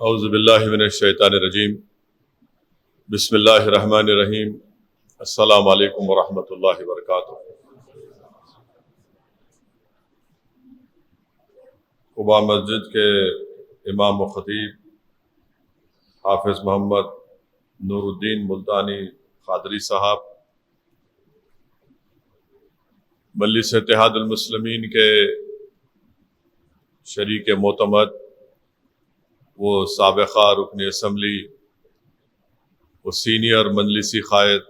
اعوذ باللہ من الشیطان الرجیم بسم اللہ الرحمن الرحیم السلام علیکم ورحمۃ اللہ وبرکاتہ۔ قباء مسجد کے امام و خطیب حافظ محمد نور الدین ملتانی قادری صاحب، مجلس اتحاد المسلمین کے شریک معتمد، وہ سابقہ رکن اسمبلی، وہ سینئر مجلسی قائد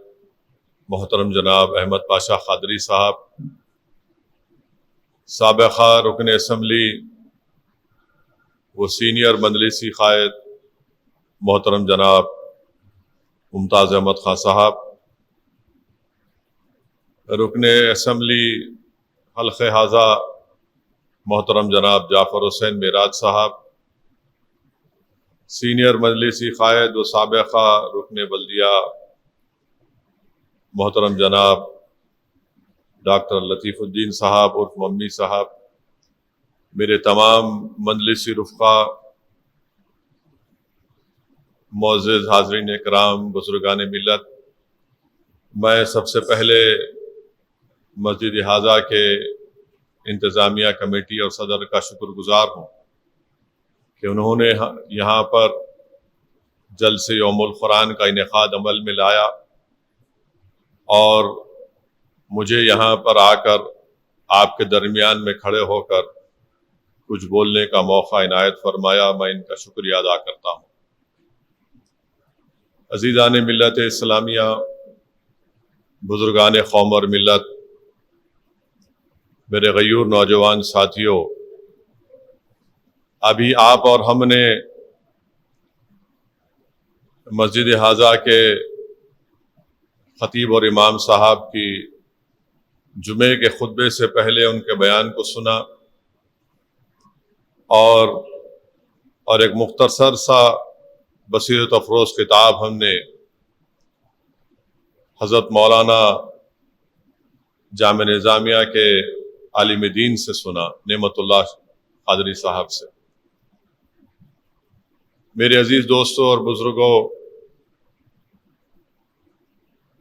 محترم جناب احمد پاشا قادری صاحب، سابقہ رکن اسمبلی، وہ سینئر مجلسی قائد محترم جناب ممتاز احمد خان صاحب، رکن اسمبلی حلقہ حاضہ محترم جناب جعفر حسین معراج صاحب، سینئر مجلسی قائد و سابقہ رکن بلدیہ محترم جناب ڈاکٹر لطیف الدین صاحب عرف ممی صاحب، میرے تمام مجلسی رفقا، معزز حاضرین اکرام، بزرگان ملت، میں سب سے پہلے مسجد حاضہ کے انتظامیہ کمیٹی اور صدر کا شکر گزار ہوں کہ انہوں نے یہاں پر جلسے یوم القرآن کا انعقاد عمل میں لایا اور مجھے یہاں پر آ کر آپ کے درمیان میں کھڑے ہو کر کچھ بولنے کا موقع عنایت فرمایا۔ میں ان کا شکریہ ادا کرتا ہوں۔ عزیزان ملت اسلامیہ، بزرگان قوم اور ملت، میرے غیور نوجوان ساتھیوں، ابھی آپ اور ہم نے مسجد حاضہ کے خطیب اور امام صاحب کی جمعے کے خطبے سے پہلے ان کے بیان کو سنا اور ایک مختصر سا بصیرت افروز کتاب ہم نے حضرت مولانا جامع نظامیہ کے عالم دین سے سنا، نعمت اللہ قادری صاحب سے۔ میرے عزیز دوستوں اور بزرگوں،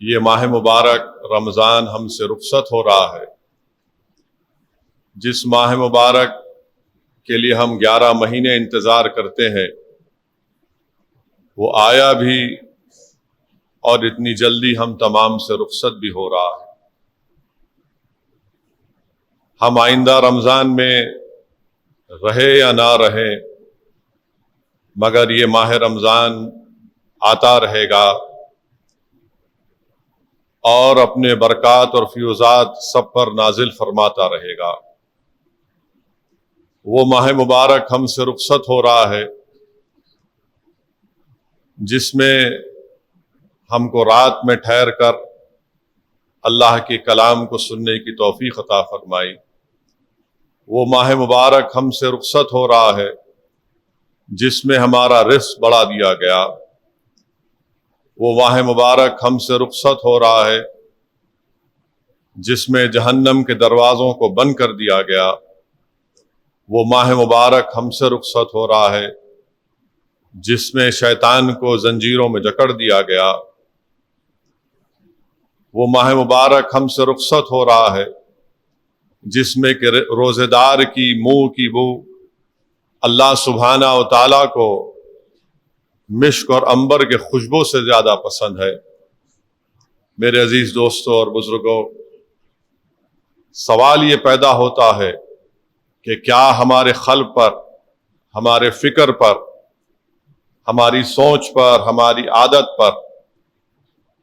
یہ ماہ مبارک رمضان ہم سے رخصت ہو رہا ہے، جس ماہ مبارک کے لیے ہم 11 مہینے انتظار کرتے ہیں، وہ آیا بھی اور اتنی جلدی ہم تمام سے رخصت بھی ہو رہا ہے۔ ہم آئندہ رمضان میں رہے یا نہ رہے، مگر یہ ماہ رمضان آتا رہے گا اور اپنے برکات اور فیوزات سب پر نازل فرماتا رہے گا۔ وہ ماہ مبارک ہم سے رخصت ہو رہا ہے جس میں ہم کو رات میں ٹھہر کر اللہ کے کلام کو سننے کی توفیق عطا فرمائی۔ وہ ماہ مبارک ہم سے رخصت ہو رہا ہے جس میں ہمارا رزق بڑھا دیا گیا۔ وہ ماہ مبارک ہم سے رخصت ہو رہا ہے جس میں جہنم کے دروازوں کو بند کر دیا گیا۔ وہ ماہ مبارک ہم سے رخصت ہو رہا ہے جس میں شیطان کو زنجیروں میں جکڑ دیا گیا۔ وہ ماہ مبارک ہم سے رخصت ہو رہا ہے جس میں کہ روزے دار کی منہ کی بو اللہ سبحانہ و تعالیٰ کو مشک اور عنبر کے خوشبو سے زیادہ پسند ہے۔ میرے عزیز دوستوں اور بزرگوں، سوال یہ پیدا ہوتا ہے کہ کیا ہمارے قلب پر، ہمارے فکر پر، ہماری سوچ پر، ہماری عادت پر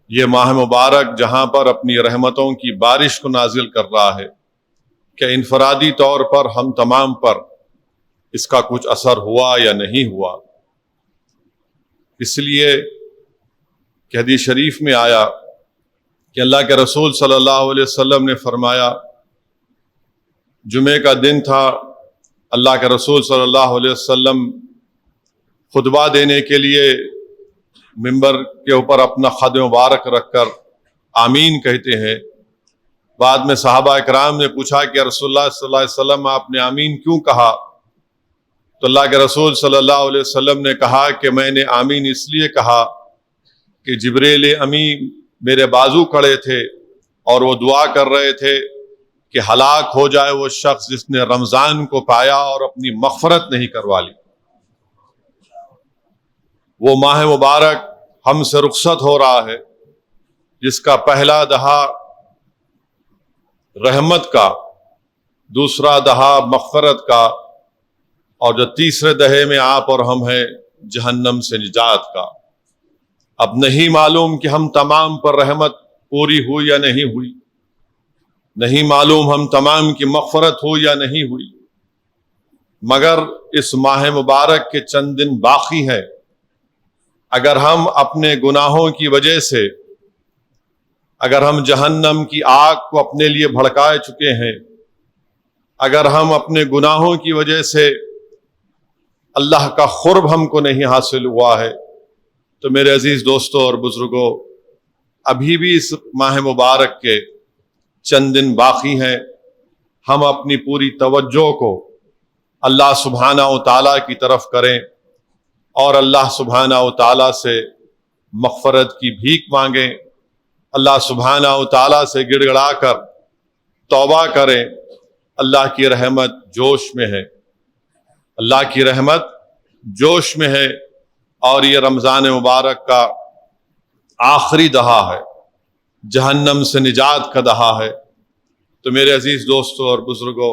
یہ ماہ مبارک جہاں پر اپنی رحمتوں کی بارش کو نازل کر رہا ہے، کہ انفرادی طور پر ہم تمام پر اس کا کچھ اثر ہوا یا نہیں ہوا؟ اس لیے کہ حدیث شریف میں آیا کہ اللہ کے رسول صلی اللہ علیہ وسلم نے فرمایا، جمعے کا دن تھا، اللہ کے رسول صلی اللہ علیہ وسلم خطبہ دینے کے لیے ممبر کے اوپر اپنا خد مبارک رکھ کر آمین کہتے ہیں۔ بعد میں صحابہ اکرام نے پوچھا کہ رسول اللہ صلی اللہ علیہ وسلم آپ نے آمین کیوں کہا؟ تو اللہ کے رسول صلی اللہ علیہ وسلم نے کہا کہ میں نے آمین اس لیے کہا کہ جبریل امین میرے بازو کڑے تھے اور وہ دعا کر رہے تھے کہ ہلاک ہو جائے وہ شخص جس نے رمضان کو پایا اور اپنی مغفرت نہیں کروا لی۔ وہ ماہ مبارک ہم سے رخصت ہو رہا ہے جس کا پہلا دہا رحمت کا، دوسرا دہا مغفرت کا، اور جو تیسرے دہے میں آپ اور ہم ہیں جہنم سے نجات کا۔ اب نہیں معلوم کہ ہم تمام پر رحمت پوری ہوئی یا نہیں ہوئی، نہیں معلوم ہم تمام کی مغفرت ہو یا نہیں ہوئی، مگر اس ماہ مبارک کے چند دن باقی ہیں۔ اگر ہم اپنے گناہوں کی وجہ سے، اگر ہم جہنم کی آگ کو اپنے لیے بھڑکائے چکے ہیں، اگر ہم اپنے گناہوں کی وجہ سے اللہ کا قرب ہم کو نہیں حاصل ہوا ہے، تو میرے عزیز دوستوں اور بزرگوں، ابھی بھی اس ماہ مبارک کے چند دن باقی ہیں۔ ہم اپنی پوری توجہ کو اللہ سبحانہ و تعالیٰ کی طرف کریں اور اللہ سبحانہ و تعالیٰ سے مغفرت کی بھیک مانگیں، اللہ سبحانہ و تعالیٰ سے گڑ گڑا کر توبہ کریں۔ اللہ کی رحمت جوش میں ہے، اللہ کی رحمت جوش میں ہے، اور یہ رمضان مبارک کا آخری دہا ہے، جہنم سے نجات کا دہا ہے۔ تو میرے عزیز دوستوں اور بزرگوں،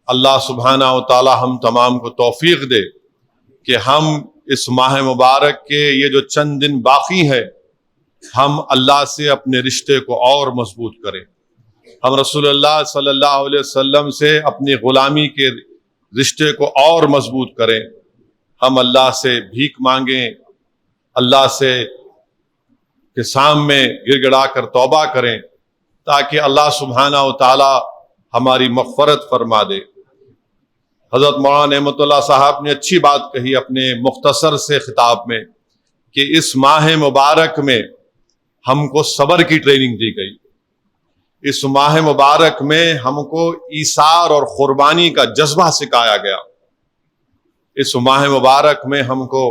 اللہ سبحانہ و تعالی ہم تمام کو توفیق دے کہ ہم اس ماہ مبارک کے یہ جو چند دن باقی ہے، ہم اللہ سے اپنے رشتے کو اور مضبوط کریں، ہم رسول اللہ صلی اللہ علیہ وسلم سے اپنی غلامی کے رشتے کو اور مضبوط کریں، ہم اللہ سے بھیک مانگیں، اللہ سے کے سامنے گڑ گڑا کر توبہ کریں، تاکہ اللہ سبحانہ و تعالی ہماری مغفرت فرما دے۔ حضرت مولانا نعمت اللہ صاحب نے اچھی بات کہی اپنے مختصر سے خطاب میں کہ اس ماہ مبارک میں ہم کو صبر کی ٹریننگ دی گئی، اس ماہ مبارک میں ہم کو ایثار اور قربانی کا جذبہ سکھایا گیا، اس ماہ مبارک میں ہم کو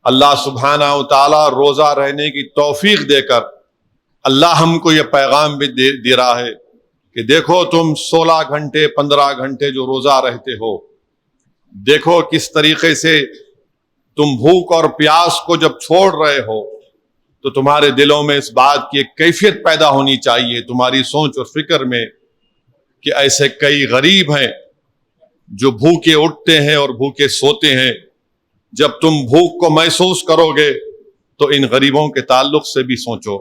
اللہ سبحانہ و تعالی روزہ رہنے کی توفیق دے کر اللہ ہم کو یہ پیغام بھی دے رہا ہے کہ دیکھو تم 16 گھنٹے 15 گھنٹے جو روزہ رہتے ہو، دیکھو کس طریقے سے تم بھوک اور پیاس کو جب چھوڑ رہے ہو تو تمہارے دلوں میں اس بات کی ایک کیفیت پیدا ہونی چاہیے، تمہاری سوچ اور فکر میں، کہ ایسے کئی غریب ہیں جو بھوکے اٹھتے ہیں اور بھوکے سوتے ہیں۔ جب تم بھوک کو محسوس کرو گے تو ان غریبوں کے تعلق سے بھی سوچو۔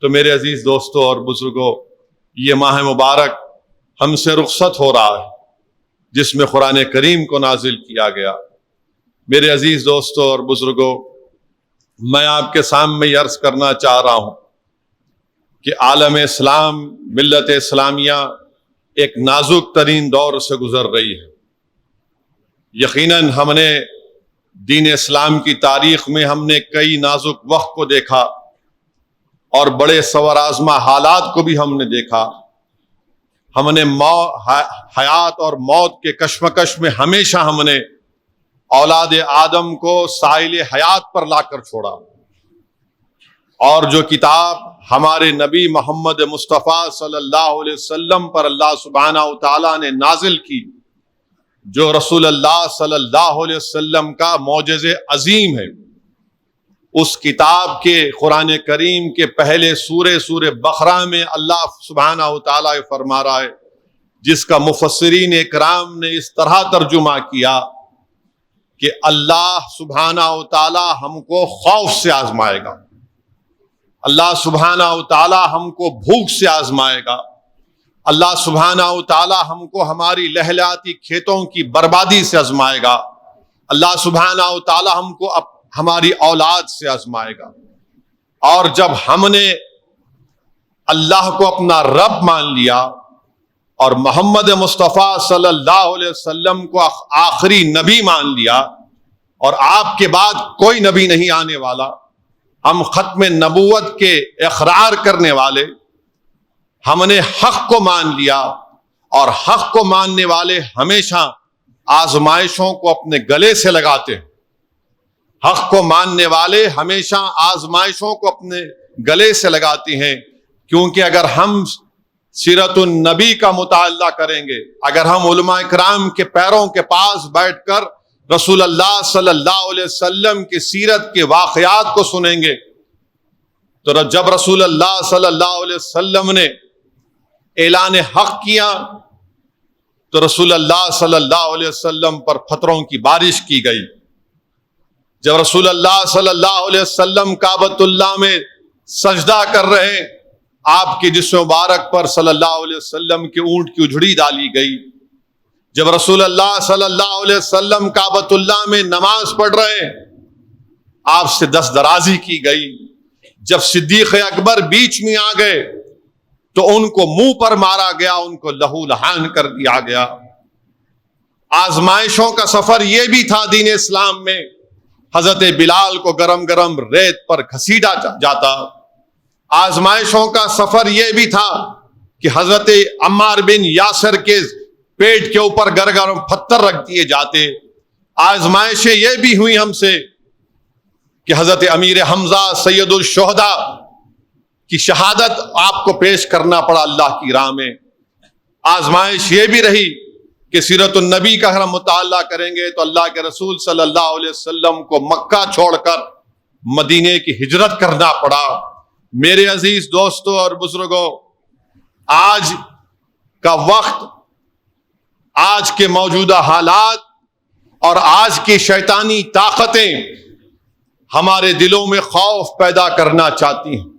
تو میرے عزیز دوستوں اور بزرگوں، یہ ماہ مبارک ہم سے رخصت ہو رہا ہے جس میں قرآن کریم کو نازل کیا گیا۔ میرے عزیز دوستوں اور بزرگوں، میں آپ کے سامنے یہ عرض کرنا چاہ رہا ہوں کہ عالم اسلام، ملت اسلامیہ ایک نازک ترین دور سے گزر رہی ہے۔ یقیناً ہم نے دین اسلام کی تاریخ میں ہم نے کئی نازک وقت کو دیکھا اور بڑے سور آزما حالات کو بھی ہم نے دیکھا۔ ہم نے حیات اور موت کے کشمکش میں ہمیشہ ہم نے اولاد آدم کو ساحل حیات پر لا کر چھوڑا، اور جو کتاب ہمارے نبی محمد مصطفیٰ صلی اللہ علیہ وسلم پر اللہ سبحانہ و تعالیٰ نے نازل کی، جو رسول اللہ صلی اللہ علیہ وسلم کا معجزہ عظیم ہے، اس کتاب کے قرآن کریم کے پہلے سورہ بقرہ میں اللہ سبحانہ و تعالیٰ فرما رہا ہے، جس کا مفسرین اکرام نے اس طرح ترجمہ کیا کہ اللہ سبحانہ و تعالیٰ ہم کو خوف سے آزمائے گا، اللہ سبحانہ و تعالیٰ ہم کو بھوک سے آزمائے گا، اللہ سبحانہ و تعالیٰ ہم کو ہماری لہلاتی کھیتوں کی بربادی سے آزمائے گا، اللہ سبحانہ و تعالیٰ ہم کو ہماری اولاد سے آزمائے گا۔ اور جب ہم نے اللہ کو اپنا رب مان لیا اور محمد مصطفیٰ صلی اللہ علیہ وسلم کو آخری نبی مان لیا، اور آپ کے بعد کوئی نبی نہیں آنے والا، ہم ختم نبوت کے اقرار کرنے والے، ہم نے حق کو مان لیا، اور حق کو ماننے والے ہمیشہ آزمائشوں کو اپنے گلے سے لگاتے ہیں. حق کو ماننے والے ہمیشہ آزمائشوں کو اپنے گلے سے لگاتے ہیں، کیونکہ اگر ہم سیرت النبی کا مطالعہ کریں گے، اگر ہم علماء اکرام کے پیروں کے پاس بیٹھ کر رسول اللہ صلی اللہ علیہ وسلم کی سیرت کے واقعات کو سنیں گے، تو جب رسول اللہ صلی اللہ علیہ وسلم نے اعلان حق کیا تو رسول اللہ صلی اللہ علیہ وسلم پر پتھروں کی بارش کی گئی. جب رسول اللہ صلی اللہ علیہ وسلم کعبۃ اللہ میں سجدہ کر رہے، آپ کے جسم مبارک پر صلی اللہ علیہ وسلم کے اونٹ کی اجڑی ڈالی گئی. جب رسول اللہ صلی اللہ علیہ وسلم کعبۃ اللہ میں نماز پڑھ رہے، آپ سے دست درازی کی گئی. جب صدیق اکبر بیچ میں آ گئے تو ان کو منہ پر مارا گیا، ان کو لہو لہان کر دیا گیا. آزمائشوں کا سفر یہ بھی تھا دین اسلام میں. حضرت بلال کو گرم گرم ریت پر گھسیٹا جاتا. آزمائشوں کا سفر یہ بھی تھا کہ حضرت عمار بن یاسر کے پیٹ کے اوپر گرم پتھر رکھ دیے جاتے. آزمائشیں یہ بھی ہوئی ہم سے کہ حضرت امیر حمزہ سید الشہداء کی شہادت آپ کو پیش کرنا پڑا اللہ کی راہ میں. آزمائش یہ بھی رہی کہ سیرت النبی کا اگر ہم مطالعہ کریں گے تو اللہ کے رسول صلی اللہ علیہ وسلم کو مکہ چھوڑ کر مدینے کی ہجرت کرنا پڑا. میرے عزیز دوستوں اور بزرگوں، آج کا وقت، آج کے موجودہ حالات اور آج کی شیطانی طاقتیں ہمارے دلوں میں خوف پیدا کرنا چاہتی ہیں،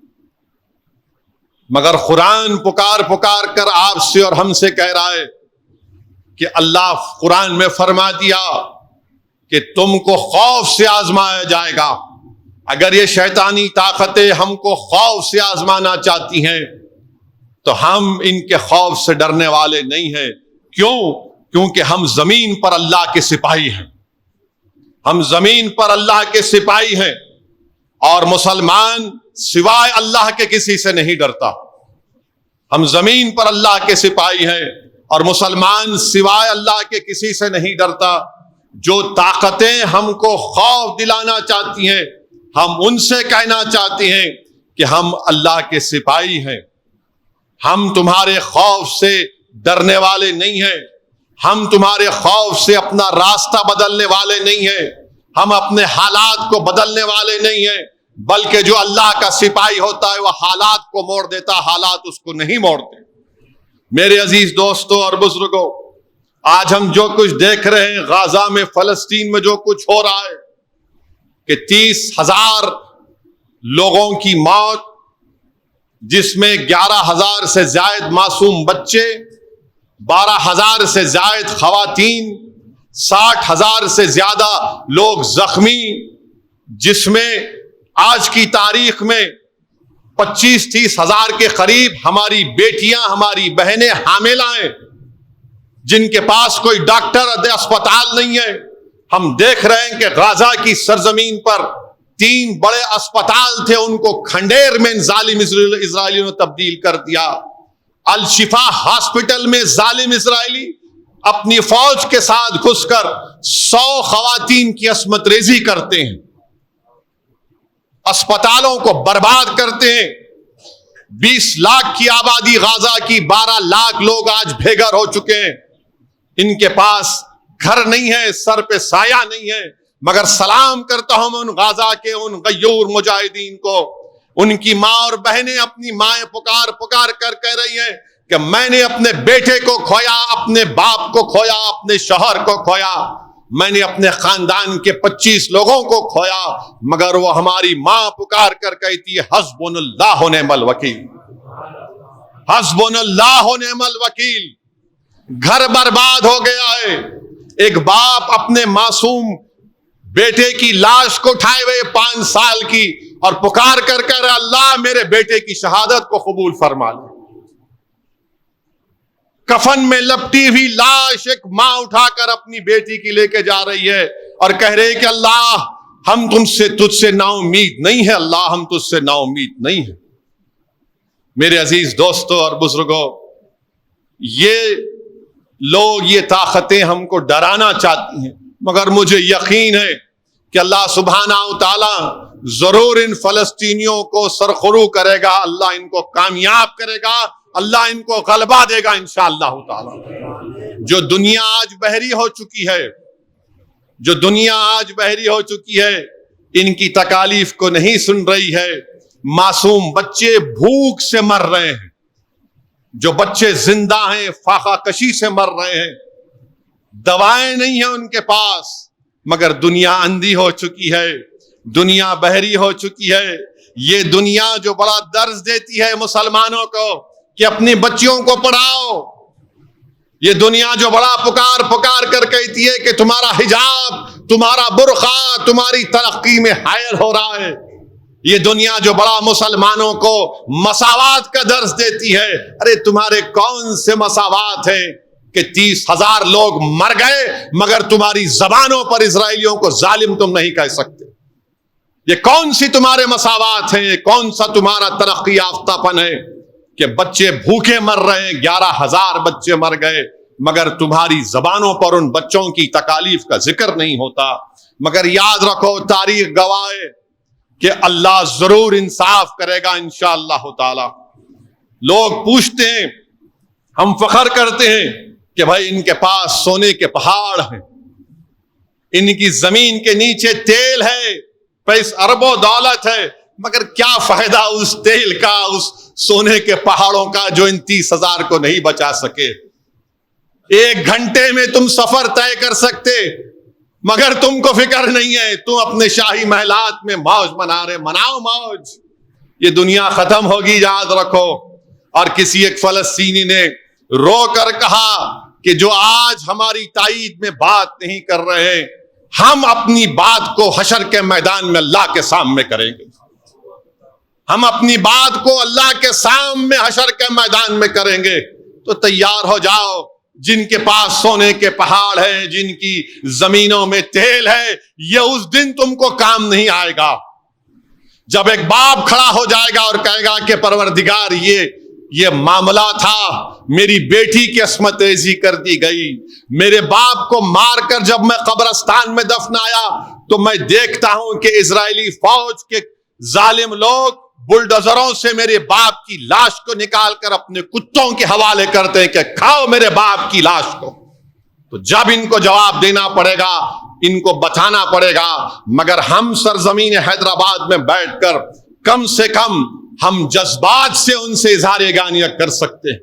مگر قرآن پکار پکار کر آپ سے اور ہم سے کہہ رہا ہے کہ اللہ قرآن میں فرما دیا کہ تم کو خوف سے آزمایا جائے گا. اگر یہ شیطانی طاقتیں ہم کو خوف سے آزمانا چاہتی ہیں تو ہم ان کے خوف سے ڈرنے والے نہیں ہیں. کیوں؟ کیونکہ ہم زمین پر اللہ کے سپاہی ہیں. ہم زمین پر اللہ کے سپاہی ہیں، اور مسلمان سوائے اللہ کے کسی سے نہیں ڈرتا. ہم زمین پر اللہ کے سپاہی ہیں اور مسلمان سوائے اللہ کے کسی سے نہیں ڈرتا. جو طاقتیں ہم کو خوف دلانا چاہتی ہیں، ہم ان سے کہنا چاہتے ہیں کہ ہم اللہ کے سپاہی ہیں. ہم تمہارے خوف سے ڈرنے والے نہیں ہیں. ہم تمہارے خوف سے اپنا راستہ بدلنے والے نہیں ہیں. ہم اپنے حالات کو بدلنے والے نہیں ہیں، بلکہ جو اللہ کا سپاہی ہوتا ہے وہ حالات کو موڑ دیتا، حالات اس کو نہیں موڑتے. میرے عزیز دوستوں اور بزرگوں، آج ہم جو کچھ دیکھ رہے ہیں غزہ میں، فلسطین میں جو کچھ ہو رہا ہے کہ 30,000 لوگوں کی موت، جس میں 11,000 سے زائد معصوم بچے، 12,000 سے زائد خواتین، 60,000 سے زیادہ لوگ زخمی، جس میں آج کی تاریخ میں 25-30 ہزار کے قریب ہماری بیٹیاں، ہماری بہنیں حاملہ ہیں، جن کے پاس کوئی ڈاکٹر اسپتال نہیں ہے. ہم دیکھ رہے ہیں کہ غزہ کی سرزمین پر 3 بڑے اسپتال تھے، ان کو کھنڈیر میں ظالم اسرائیلیوں نے تبدیل کر دیا. الشفا ہاسپٹل میں ظالم اسرائیلی اپنی فوج کے ساتھ گھس کر 100 خواتین کی عصمت ریزی کرتے ہیں، اسپتالوں کو برباد کرتے ہیں. 20 لاکھ کی آبادی غزہ کی، 12 لاکھ لوگ آج بے گھر ہو چکے ہیں. ان کے پاس گھر نہیں ہے، سر پہ سایہ نہیں ہے. مگر سلام کرتا ہوں ان غزہ کے ان غیور مجاہدین کو. ان کی ماں اور بہنیں اپنی مائیں پکار پکار کر کہہ رہی ہیں کہ میں نے اپنے بیٹے کو کھویا، اپنے باپ کو کھویا، اپنے شوہر کو کھویا، میں نے اپنے خاندان کے 25 لوگوں کو کھویا، مگر وہ ہماری ماں پکار کر کہتی ہے حسبنا اللہ و نعم الوکیل، حسبنا اللہ و نعم الوکیل. گھر برباد ہو گیا ہے. ایک باپ اپنے معصوم بیٹے کی لاش کو اٹھائے ہوئے 5 سال کی اور پکار کر کر اللہ میرے بیٹے کی شہادت کو قبول فرما لے. کفن میں لپٹی ہوئی لاش ایک ماں اٹھا کر اپنی بیٹی کی لے کے جا رہی ہے اور کہہ رہے کہ اللہ ہم تجھ سے نا امید نہیں ہے، اللہ ہم تجھ سے نا امید نہیں ہے. میرے عزیز دوستوں اور بزرگوں، لوگ یہ طاقتیں ہم کو ڈرانا چاہتی ہیں، مگر مجھے یقین ہے کہ اللہ سبحانہ و تعالی ضرور ان فلسطینیوں کو سرخرو کرے گا، اللہ ان کو کامیاب کرے گا، اللہ ان کو غلبہ دے گا انشاءاللہ تعالی۔ جو دنیا آج بحری ہو چکی ہے، جو دنیا آج بحری ہو چکی ہے، ان کی تکالیف کو نہیں سن رہی ہے۔ معصوم بچے بھوک سے مر رہے ہیں، جو بچے زندہ ہیں فاقہ کشی سے مر رہے ہیں، دوائیں نہیں ہیں ان کے پاس، مگر دنیا اندھی ہو چکی ہے، دنیا بحری ہو چکی ہے۔ یہ دنیا جو بڑا درس دیتی ہے مسلمانوں کو کہ اپنی بچیوں کو پڑھاؤ، یہ دنیا جو بڑا پکار کر کہتی ہے کہ تمہارا حجاب، تمہارا برقع تمہاری ترقی میں حائل ہو رہا ہے، یہ دنیا جو بڑا مسلمانوں کو مساوات کا درس دیتی ہے، ارے تمہارے کون سے مساوات ہیں کہ 30,000 لوگ مر گئے مگر تمہاری زبانوں پر اسرائیلیوں کو ظالم تم نہیں کہہ سکتے؟ یہ کون سی تمہارے مساوات ہیں؟ یہ کون سا تمہارا ترقی یافتہ پن ہے کہ بچے بھوکے مر رہے ہیں؟ 11,000 بچے مر گئے مگر تمہاری زبانوں پر ان بچوں کی تکالیف کا ذکر نہیں ہوتا۔ مگر یاد رکھو، تاریخ گواہ ہے کہ اللہ ضرور انصاف کرے گا انشاءاللہ تعالی۔ لوگ پوچھتے ہیں، ہم فخر کرتے ہیں کہ بھائی ان کے پاس سونے کے پہاڑ ہیں، ان کی زمین کے نیچے تیل ہے، پیسے اربوں دولت ہے، مگر کیا فائدہ اس تیل کا، اس سونے کے پہاڑوں کا جو ان 30,000 کو نہیں بچا سکے؟ 1 گھنٹے میں تم سفر طے کر سکتے، مگر تم کو فکر نہیں ہے، تم اپنے شاہی محلات میں موج منا رہے، مناؤ موج، یہ دنیا ختم ہوگی یاد رکھو۔ اور کسی ایک فلسطینی نے رو کر کہا کہ جو آج ہماری تائید میں بات نہیں کر رہے، ہم اپنی بات کو حشر کے میدان میں اللہ کے سامنے کریں گے، ہم اپنی بات کو اللہ کے سامنے حشر کے میدان میں کریں گے۔ تو تیار ہو جاؤ، جن کے پاس سونے کے پہاڑ ہیں، جن کی زمینوں میں تیل ہے، یہ اس دن تم کو کام نہیں آئے گا جب ایک باپ کھڑا ہو جائے گا اور کہے گا کہ پروردگار یہ معاملہ تھا، میری بیٹی کی عصمت ریزی کر دی گئی، میرے باپ کو مار کر جب میں قبرستان میں دفنایا تو میں دیکھتا ہوں کہ اسرائیلی فوج کے ظالم لوگ بلڈوزروں سے میرے باپ کی لاش کو نکال کر اپنے کتوں کے حوالے کرتے ہیں کہ کھاؤ میرے باپ کی لاش کو۔ تو جب ان کو جواب دینا پڑے گا، ان کو بتانا پڑے گا، مگر ہم سرزمین حیدرآباد میں بیٹھ کر کم سے کم ہم جذبات سے ان سے اظہار یگانیت کر سکتے ہیں۔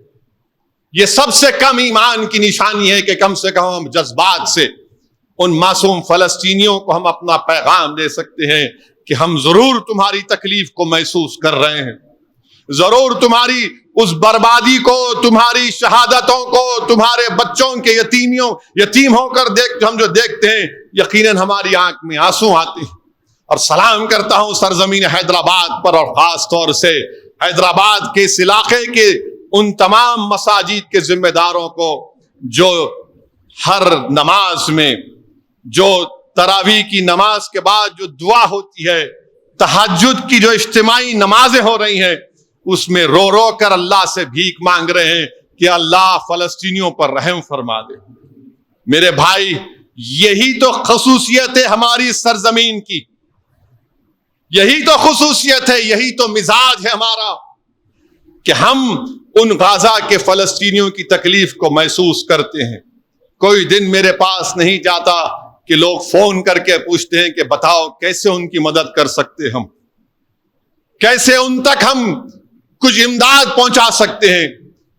یہ سب سے کم ایمان کی نشانی ہے کہ کم سے کم ہم جذبات سے ان معصوم فلسطینیوں کو ہم اپنا پیغام دے سکتے ہیں کہ ہم ضرور تمہاری تکلیف کو محسوس کر رہے ہیں، ضرور تمہاری اس بربادی کو، تمہاری شہادتوں کو، تمہارے بچوں کے یتیم ہو کر ہم جو دیکھتے ہیں، یقیناً ہماری آنکھ میں آنسو آتے ہیں۔ اور سلام کرتا ہوں سرزمین حیدرآباد پر، اور خاص طور سے حیدرآباد کے اس علاقے کے ان تمام مساجد کے ذمہ داروں کو جو ہر نماز میں، جو تراویح کی نماز کے بعد جو دعا ہوتی ہے، تہجد کی جو اجتماعی نمازیں ہو رہی ہیں، اس میں رو رو کر اللہ سے بھیک مانگ رہے ہیں کہ اللہ فلسطینیوں پر رحم فرما دے۔ میرے بھائی، یہی تو خصوصیت ہے ہماری سرزمین کی، یہی تو خصوصیت ہے، یہی تو مزاج ہے ہمارا کہ ہم ان غزہ کے فلسطینیوں کی تکلیف کو محسوس کرتے ہیں۔ کوئی دن میرے پاس نہیں جاتا کہ لوگ فون کر کے پوچھتے ہیں کہ بتاؤ کیسے ان کی مدد کر سکتے، ہم کیسے ان تک ہم کچھ امداد پہنچا سکتے ہیں۔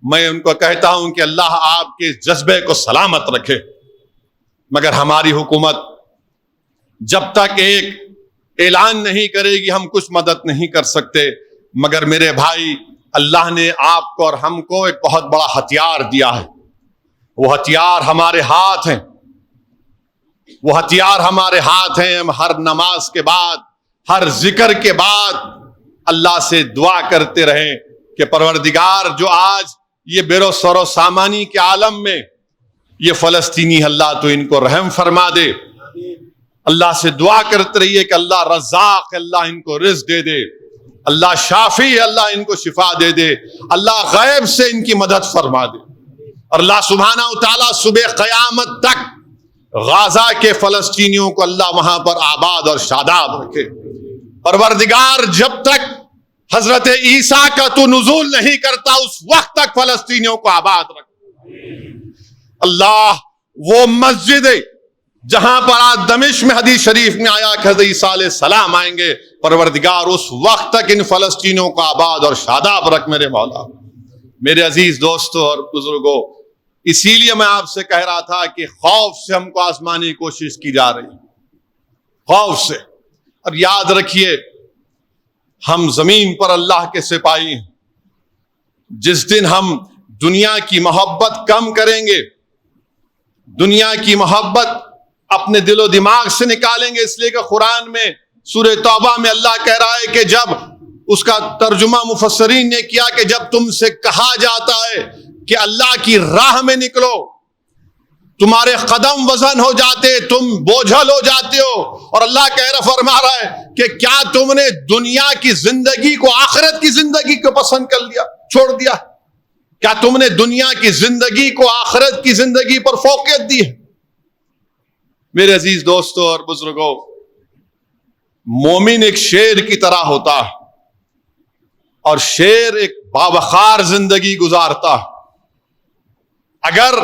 میں ان کو کہتا ہوں کہ اللہ آپ کے جذبے کو سلامت رکھے، مگر ہماری حکومت جب تک ایک اعلان نہیں کرے گی ہم کچھ مدد نہیں کر سکتے۔ مگر میرے بھائی، اللہ نے آپ کو اور ہم کو ایک بہت بڑا ہتھیار دیا ہے، وہ ہتھیار ہمارے ہاتھ ہیں، وہ ہتھیار ہمارے ہاتھ ہیں۔ ہم ہر نماز کے بعد، ہر ذکر کے بعد اللہ سے دعا کرتے رہیں کہ پروردگار جو آج یہ بے سر و سامانی کے عالم میں یہ فلسطینی، اللہ تو ان کو رحم فرما دے۔ اللہ سے دعا کرتے رہیے کہ اللہ رزاق، اللہ ان کو رزق دے دے، اللہ شافی، اللہ ان کو شفا دے دے، اللہ غیب سے ان کی مدد فرما دے۔ اور اللہ سبحانہ و تعالیٰ صبح قیامت تک غازہ کے فلسطینیوں کو اللہ وہاں پر آباد اور شاداب رکھے۔ پروردگار جب تک حضرت عیسیٰ کا تو نزول نہیں کرتا اس وقت تک فلسطینیوں کو آباد رکھے۔ اللہ وہ مسجد ہے جہاں پر آج دمشق میں حدیث شریف میں آیا کہ حضرت عیسیٰ علیہ السلام آئیں گے، پروردگار اس وقت تک ان فلسطینیوں کو آباد اور شاداب رکھ میرے مولا۔ میرے عزیز دوستوں اور بزرگوں، اسی لیے میں آپ سے کہہ رہا تھا کہ خوف سے ہم کو آزمانے کی کوشش کی جا رہی، خوف سے۔ اور یاد رکھیے ہم زمین پر اللہ کے سپاہی ہیں۔ جس دن ہم دنیا کی محبت کم کریں گے، دنیا کی محبت اپنے دل و دماغ سے نکالیں گے، اس لیے کہ قرآن میں سورہ توبہ میں اللہ کہہ رہا ہے کہ جب اس کا ترجمہ مفسرین نے کیا کہ جب تم سے کہا جاتا ہے کہ اللہ کی راہ میں نکلو، تمہارے قدم وزن ہو جاتے، تم بوجھل ہو جاتے ہو، اور اللہ فرما رہا ہے کہ کیا تم نے دنیا کی زندگی کو آخرت کی زندگی کو پسند کر لیا، چھوڑ دیا؟ کیا تم نے دنیا کی زندگی کو آخرت کی زندگی پر فوقیت دی ہے؟ میرے عزیز دوستوں اور بزرگوں، مومن ایک شیر کی طرح ہوتا ہے، اور شیر ایک باوقار زندگی گزارتا ہے۔ اگر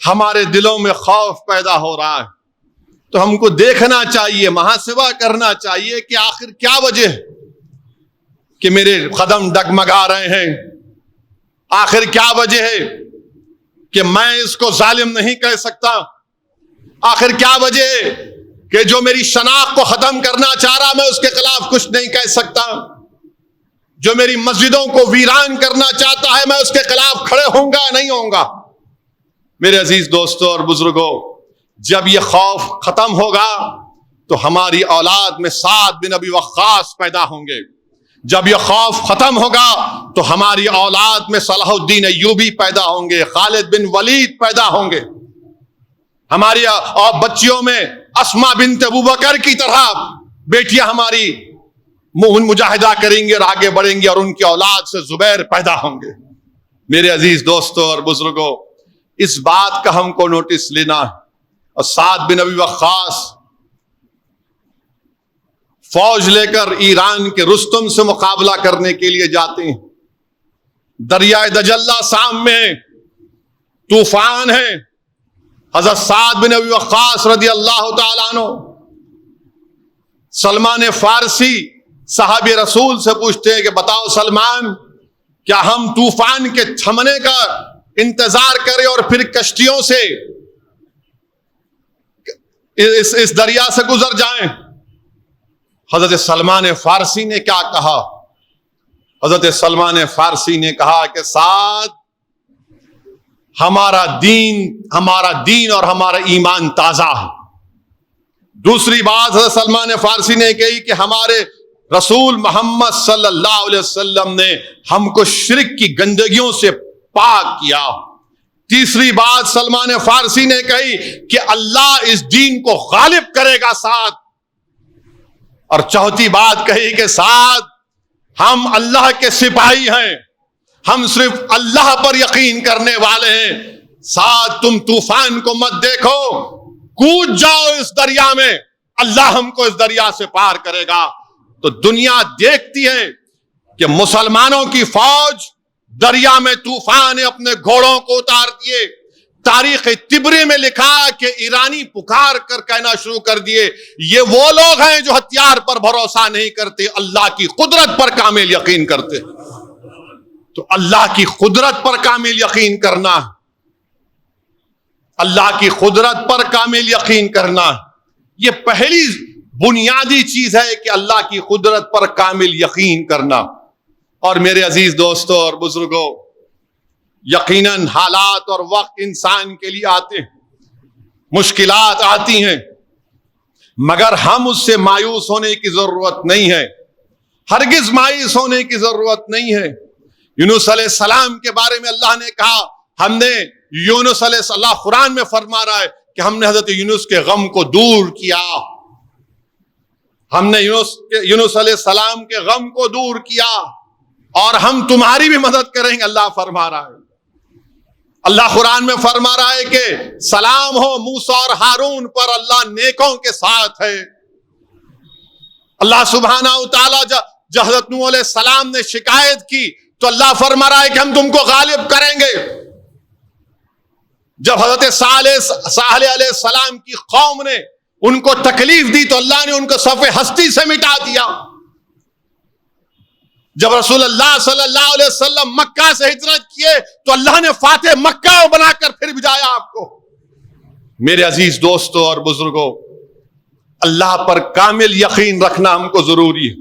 ہمارے دلوں میں خوف پیدا ہو رہا ہے تو ہم کو دیکھنا چاہیے، محاسبہ کرنا چاہیے کہ آخر کیا وجہ ہے کہ میرے قدم ڈگمگا رہے ہیں، آخر کیا وجہ ہے کہ میں اس کو ظالم نہیں کہہ سکتا، آخر کیا وجہ ہے کہ جو میری شناخت کو ختم کرنا چاہ رہا میں اس کے خلاف کچھ نہیں کہہ سکتا، جو میری مسجدوں کو ویران کرنا چاہتا ہے میں اس کے خلاف کھڑے ہوں گا نہیں ہوں گا۔ میرے عزیز دوستوں اور بزرگوں، جب یہ خوف ختم ہوگا تو ہماری اولاد میں سعد بن ابی وقاص پیدا ہوں گے، جب یہ خوف ختم ہوگا تو ہماری اولاد میں صلاح الدین ایوبی پیدا ہوں گے، خالد بن ولید پیدا ہوں گے، ہماری بچیوں میں اسما بنت ابوبکر کی طرح بیٹیاں ہماری مجاہدہ کریں گی اور آگے بڑھیں گی، اور ان کی اولاد سے زبیر پیدا ہوں گے۔ میرے عزیز دوستوں اور بزرگوں، اس بات کا ہم کو نوٹس لینا ہے۔ اور سعد بن ابی وقاص فوج لے کر ایران کے رستم سے مقابلہ کرنے کے لیے جاتے ہیں۔ دریائے دجلہ سام میں طوفان ہے، حضرت سعد بن ابی وقاص رضی اللہ تعالیٰ عنہ سلمان فارسی صحابی رسول سے پوچھتے ہیں کہ بتاؤ سلمان، کیا ہم طوفان کے تھمنے کا انتظار کریں اور پھر کشتیوں سے اس دریا سے گزر جائیں؟ حضرت سلمان فارسی نے کیا کہا؟ حضرت سلمان فارسی نے کہا کہ سعد، ہمارا دین اور ہمارا ایمان تازہ ہے۔ دوسری بات حضرت سلمان فارسی نے کہی کہ ہمارے رسول محمد صلی اللہ علیہ وسلم نے ہم کو شرک کی گندگیوں سے پاک کیا۔ تیسری بات سلمان فارسی نے کہی کہ اللہ اس دین کو غالب کرے گا سعد، اور چوتھی بات کہی کہ سعد، ہم اللہ کے سپاہی ہیں، ہم صرف اللہ پر یقین کرنے والے ہیں، سعد تم طوفان کو مت دیکھو، کود جاؤ اس دریا میں، اللہ ہم کو اس دریا سے پار کرے گا۔ تو دنیا دیکھتی ہے کہ مسلمانوں کی فوج دریا میں طوفان نے اپنے گھوڑوں کو اتار دیے۔ تاریخ تبری میں لکھا کہ ایرانی پکار کر کہنا شروع کر دیے، یہ وہ لوگ ہیں جو ہتھیار پر بھروسہ نہیں کرتے، اللہ کی قدرت پر کامل یقین کرتے۔ تو اللہ کی قدرت پر کامل یقین کرنا، اللہ کی قدرت پر کامل یقین کرنا، یہ پہلی بنیادی چیز ہے کہ اللہ کی قدرت پر کامل یقین کرنا۔ اور میرے عزیز دوستوں اور بزرگوں، یقیناً حالات اور وقت انسان کے لیے آتے ہیں، مشکلات آتی ہیں، مگر ہم اس سے مایوس ہونے کی ضرورت نہیں ہے، ہرگز مایوس ہونے کی ضرورت نہیں ہے۔ یونس علیہ السلام کے بارے میں اللہ نے کہا، ہم نے یونس علیہ السلام، قرآن میں فرما رہا ہے کہ ہم نے حضرت یونس کے غم کو دور کیا، ہم نے یونس علیہ السلام کے غم کو دور کیا، اور ہم تمہاری بھی مدد کریں گے، اللہ فرما رہا ہے۔ اللہ قرآن میں فرما رہا ہے کہ سلام ہو موسیٰ اور ہارون پر، اللہ نیکوں کے ساتھ ہے۔ اللہ سبحانہ و تعالیٰ جب حضرت نوح علیہ السلام نے شکایت کی تو اللہ فرما رہا ہے کہ ہم تم کو غالب کریں گے۔ جب حضرت صالح علیہ السلام کی قوم نے ان کو تکلیف دی تو اللہ نے ان کو صف ہستی سے مٹا دیا۔ جب رسول اللہ صلی اللہ علیہ وسلم مکہ سے ہجرت کیے تو اللہ نے فاتح مکہ بنا کر پھر بھیجایا آپ کو۔ میرے عزیز دوستوں اور بزرگوں، اللہ پر کامل یقین رکھنا ہم کو ضروری ہے۔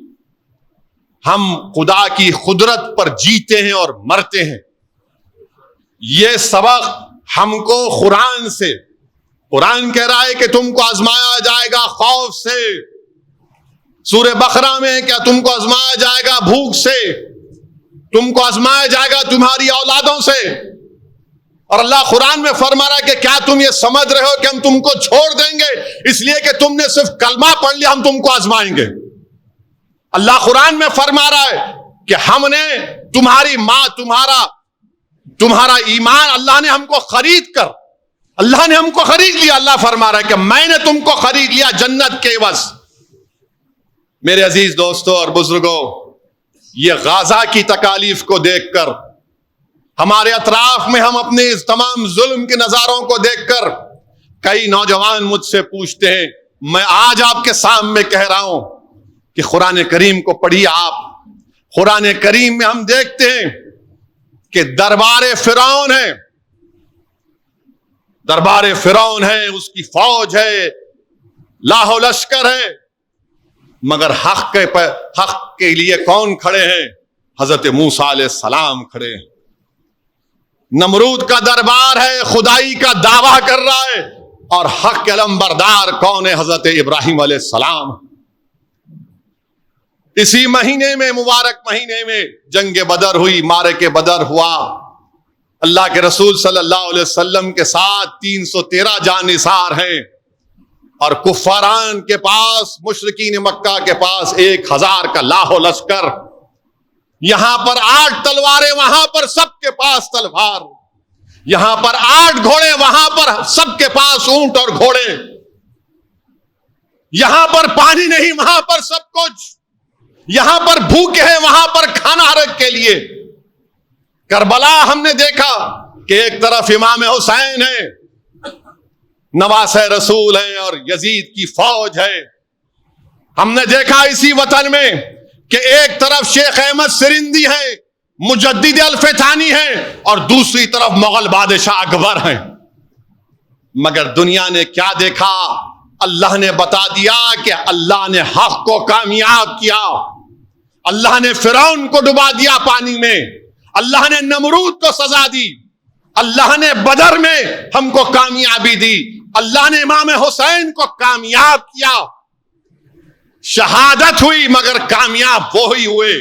ہم خدا کی قدرت پر جیتے ہیں اور مرتے ہیں۔ یہ سبق ہم کو قرآن سے، قرآن کہہ رہا ہے کہ تم کو آزمایا جائے گا خوف سے، سورہ بقرہ میں کیا تم کو آزمایا جائے گا بھوک سے، تم کو آزمایا جائے گا تمہاری اولادوں سے، اور اللہ قرآن میں فرما رہا ہے کہ کیا تم یہ سمجھ رہے ہو کہ ہم تم کو چھوڑ دیں گے اس لیے کہ تم نے صرف کلمہ پڑھ لیا، ہم تم کو آزمائیں گے۔ اللہ قرآن میں فرما رہا ہے کہ ہم نے تمہاری ماں، تمہارا ایمان اللہ نے ہم کو خرید کر، اللہ نے ہم کو خرید لیا۔ اللہ فرما رہا ہے کہ میں نے تم کو خرید لیا جنت کے عوض۔ میرے عزیز دوستوں اور بزرگوں، یہ غزہ کی تکالیف کو دیکھ کر، ہمارے اطراف میں ہم اپنے اس تمام ظلم کے نظاروں کو دیکھ کر، کئی نوجوان مجھ سے پوچھتے ہیں، میں آج آپ کے سامنے کہہ رہا ہوں کہ قرآن کریم کو پڑھیے آپ۔ قرآن کریم میں ہم دیکھتے ہیں کہ دربار فرعون ہے، دربار فرعون ہے، اس کی فوج ہے، لاہو لشکر ہے، مگر حق کے لیے کون کھڑے ہیں؟ حضرت موسیٰ علیہ السلام کھڑے ہیں۔ نمرود کا دربار ہے، خدائی کا دعویٰ کر رہا ہے، اور حق کے علمبردار کون ہے؟ حضرت ابراہیم علیہ السلام۔ اسی مہینے میں، مبارک مہینے میں جنگ بدر ہوئی، معرکہ بدر ہوا۔ اللہ کے رسول صلی اللہ علیہ وسلم کے ساتھ 313 جانثار ہیں، اور کفاران کے پاس، مشرکین مکہ کے پاس 1000 کا لاہو لشکر۔ یہاں پر 8 تلواریں، وہاں پر سب کے پاس تلوار۔ یہاں پر 8 گھوڑے، وہاں پر سب کے پاس اونٹ اور گھوڑے۔ یہاں پر پانی نہیں، وہاں پر سب کچھ۔ یہاں پر بھوکے ہیں، وہاں پر کھانا رکھ کے لیے۔ کربلا ہم نے دیکھا کہ ایک طرف امام حسین ہے، نواس رسول ہے، اور یزید کی فوج ہے۔ ہم نے دیکھا اسی وطن میں کہ ایک طرف شیخ احمد سرندی ہے، مجدد الفتانی ہے، اور دوسری طرف مغل بادشاہ اکبر ہیں۔ مگر دنیا نے کیا دیکھا؟ اللہ نے بتا دیا کہ اللہ نے حق کو کامیاب کیا۔ اللہ نے فرعون کو ڈبا دیا پانی میں، اللہ نے نمرود کو سزا دی، اللہ نے بدر میں ہم کو کامیابی دی، اللہ نے امام حسین کو کامیاب کیا۔ شہادت ہوئی مگر کامیاب وہی ہوئے۔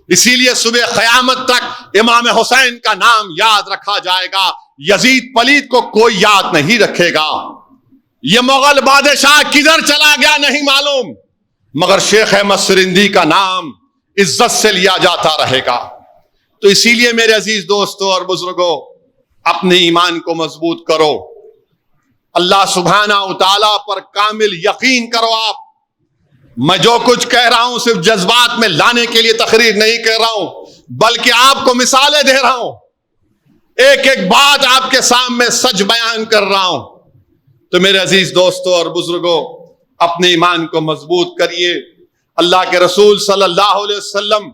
اسی لیے صبح قیامت تک امام حسین کا نام یاد رکھا جائے گا، یزید پلید کو کوئی یاد نہیں رکھے گا۔ یہ مغل بادشاہ کدھر چلا گیا نہیں معلوم، مگر شیخ احمد سرندی کا نام عزت سے لیا جاتا رہے گا۔ تو اسی لیے میرے عزیز دوستوں اور بزرگوں، اپنے ایمان کو مضبوط کرو، اللہ سبحانہ و تعالیٰ پر کامل یقین کرو۔ آپ، میں جو کچھ کہہ رہا ہوں صرف جذبات میں لانے کے لیے تقریر نہیں کہہ رہا ہوں، بلکہ آپ کو مثالیں دے رہا ہوں، ایک ایک بات آپ کے سامنے سچ بیان کر رہا ہوں۔ تو میرے عزیز دوستوں اور بزرگوں، اپنے ایمان کو مضبوط کریے۔ اللہ کے رسول صلی اللہ علیہ وسلم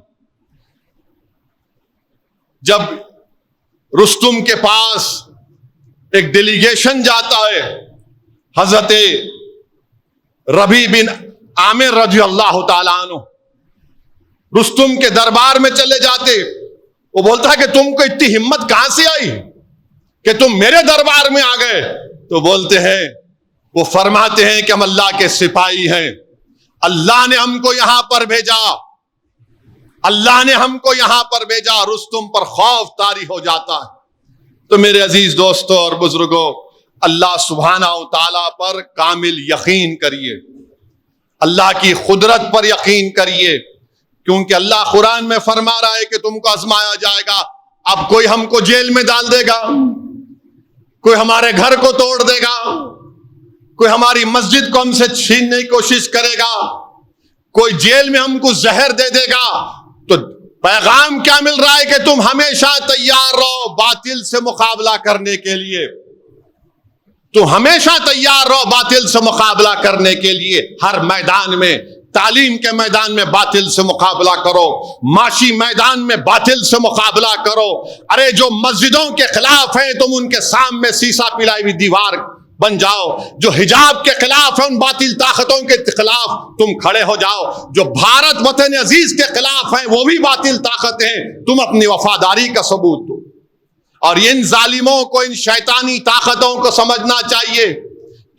جب رستم کے پاس ایک ڈیلیگیشن جاتا ہے، حضرت ربیع بن عامر رضی اللہ تعالیٰ عنہ رستم کے دربار میں چلے جاتے۔ وہ بولتا ہے کہ تم کو اتنی ہمت کہاں سے آئی کہ تم میرے دربار میں آ گئے؟ تو بولتے ہیں، وہ فرماتے ہیں کہ ہم اللہ کے سپاہی ہیں، اللہ نے ہم کو یہاں پر بھیجا، اللہ نے ہم کو یہاں پر بھیجا۔ رستم پر خوف طاری ہو جاتا ہے۔ تو میرے عزیز دوستوں اور بزرگوں، اللہ سبحانہ و تعالیٰ پر کامل یقین کریے، اللہ کی قدرت پر یقین کریے، کیونکہ اللہ قرآن میں فرما رہا ہے کہ تم کو آزمایا جائے گا۔ اب کوئی ہم کو جیل میں ڈال دے گا، کوئی ہمارے گھر کو توڑ دے گا، کوئی ہماری مسجد کو ہم سے چھیننے کی کوشش کرے گا، کوئی جیل میں ہم کو زہر دے دے گا، تو پیغام کیا مل رہا ہے کہ تم ہمیشہ تیار رہو باطل سے مقابلہ کرنے کے لیے. تم ہمیشہ تیار رہو باطل سے مقابلہ کرنے کے لیے. ہر میدان میں، تعلیم کے میدان میں باطل سے مقابلہ کرو، معاشی میدان میں باطل سے مقابلہ کرو. ارے جو مسجدوں کے خلاف ہیں تم ان کے سامنے سیسا پلائی ہوئی دیوار بن جاؤ. جو حجاب کے خلاف ہیں ان باطل طاقتوں کے خلاف تم کھڑے ہو جاؤ. جو بھارت وطن عزیز کے خلاف ہیں وہ بھی باطل طاقتیں ہیں، تم اپنی وفاداری کا ثبوت دو. اور ان ظالموں کو، ان شیطانی طاقتوں کو سمجھنا چاہیے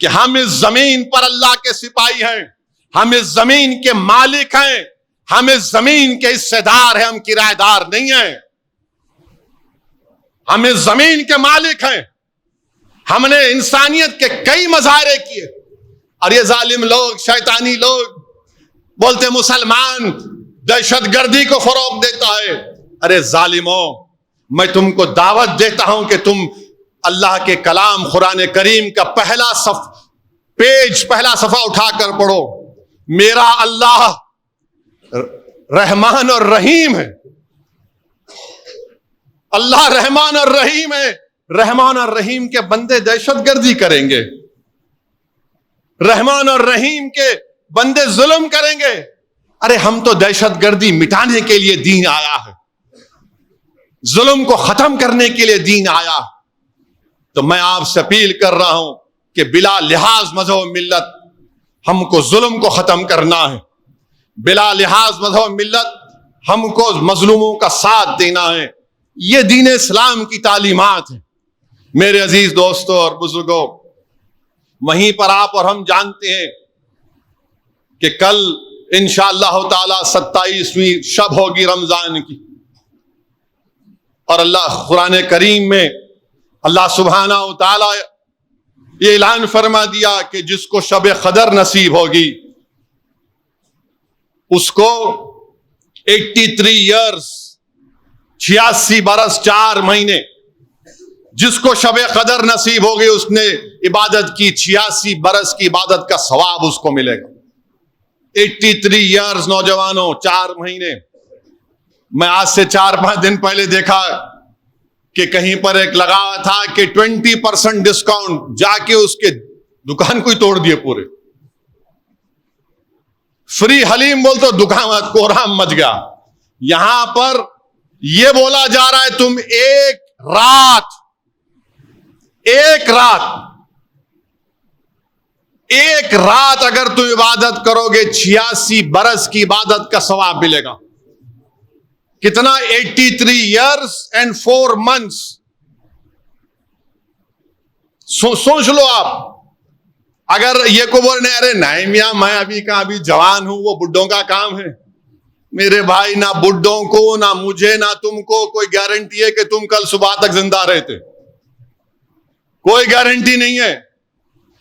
کہ ہم اس زمین پر اللہ کے سپاہی ہیں، ہم اس زمین کے مالک ہیں، ہم اس زمین کے حصے دار ہیں، ہم کرایہ دار نہیں ہیں. ہم اس زمین کے مالک ہیں. ہم نے انسانیت کے کئی مظاہرے کیے، اور یہ ظالم لوگ، شیطانی لوگ بولتے مسلمان دہشت گردی کو فروغ دیتا ہے. ارے ظالموں، میں تم کو دعوت دیتا ہوں کہ تم اللہ کے کلام قرآن کریم کا پہلا صفحہ اٹھا کر پڑھو. میرا اللہ رحمان اور رحیم ہے. اللہ رحمان اور رحیم ہے. رحمان اور رحیم کے بندے دہشت گردی کریں گے، رحمان اور رحیم کے بندے ظلم کریں گے. ارے ہم تو دہشت گردی مٹانے کے لیے دین آیا ہے، ظلم کو ختم کرنے کے لیے دین آیا. تو میں آپ سے اپیل کر رہا ہوں کہ بلا لحاظ مذہب و ملت ہم کو ظلم کو ختم کرنا ہے. بلا لحاظ مذہب و ملت ہم کو مظلوموں کا ساتھ دینا ہے. یہ دین اسلام کی تعلیمات ہیں. میرے عزیز دوستوں اور بزرگوں، وہیں پر آپ اور ہم جانتے ہیں کہ کل انشاءاللہ تعالی 27ویں شب ہوگی رمضان کی، اور اللہ قرآن کریم میں اللہ سبحانہ و تعالی یہ اعلان فرما دیا کہ جس کو شب قدر نصیب ہوگی اس کو 83 ایئرز 86 برس 4 مہینے، جس کو شب قدر نصیب ہوگی اس نے عبادت کی 86 برس کی عبادت کا ثواب اس کو ملے گا. 83 ایئرز نوجوانوں، 4 مہینے. میں آج سے 4-5 دن پہلے دیکھا کہ کہیں پر ایک لگا تھا کہ 20% ڈسکاؤنٹ، جا کے اس کے دکان کو ہی توڑ دیے پورے. فری حلیم بول تو دکان کوہرام مچ گیا. یہاں پر یہ بولا جا رہا ہے تم ایک رات اگر تم عبادت کرو گے 86 برس کی عبادت کا ثواب ملے گا. کتنا؟ 83 years and 4 months. سوچ لو آپ. اگر یہ کو بولنے ارے نہیں میاں میں ابھی جوان ہوں، وہ بڈھوں کا کام ہے. میرے بھائی، نہ بڈھوں کو، نہ مجھے، نہ تم کو کوئی گارنٹی ہے کہ تم کل صبح تک زندہ رہتے. کوئی گارنٹی نہیں ہے.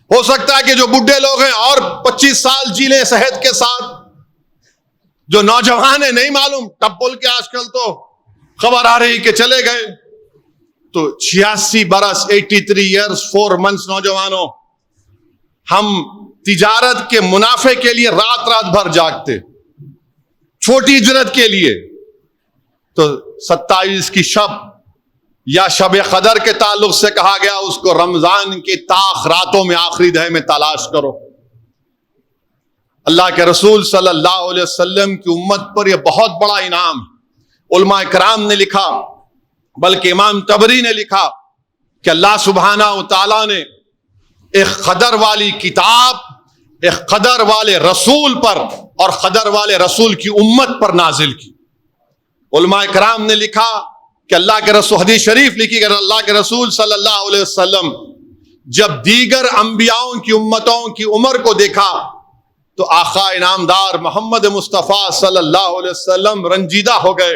ہو سکتا ہے کہ جو بڈھے لوگ ہیں اور 25 سال جی لیں صحت کے ساتھ. جو نوجوان ہیں نہیں معلوم، ٹپ بول کے آج کل تو خبر آ رہی کہ چلے گئے. تو 86 برس 83 years 4 months نوجوانوں، ہم تجارت کے منافع کے لیے رات بھر جاگتے، چھوٹی اجرت کے لیے. تو 27 کی شب یا شب قدر کے تعلق سے کہا گیا اس کو رمضان کی طاق راتوں میں آخری دہے میں تلاش کرو. اللہ کے رسول صلی اللہ علیہ وسلم کی امت پر یہ بہت بڑا انعام. علماء کرام نے لکھا، بلکہ امام طبری نے لکھا کہ اللہ سبحانہ و تعالیٰ نے ایک قدر والی کتاب ایک قدر والے رسول پر اور قدر والے رسول کی امت پر نازل کی. علماء کرام نے لکھا کہ اللہ کے رسول، حدیث شریف لکھی کہ اللہ کے رسول صلی اللہ علیہ وسلم جب دیگر انبیاؤں کی امتوں کی عمر کو دیکھا تو آقا انعامدار محمد مصطفیٰ صلی اللہ علیہ وسلم رنجیدہ ہو گئے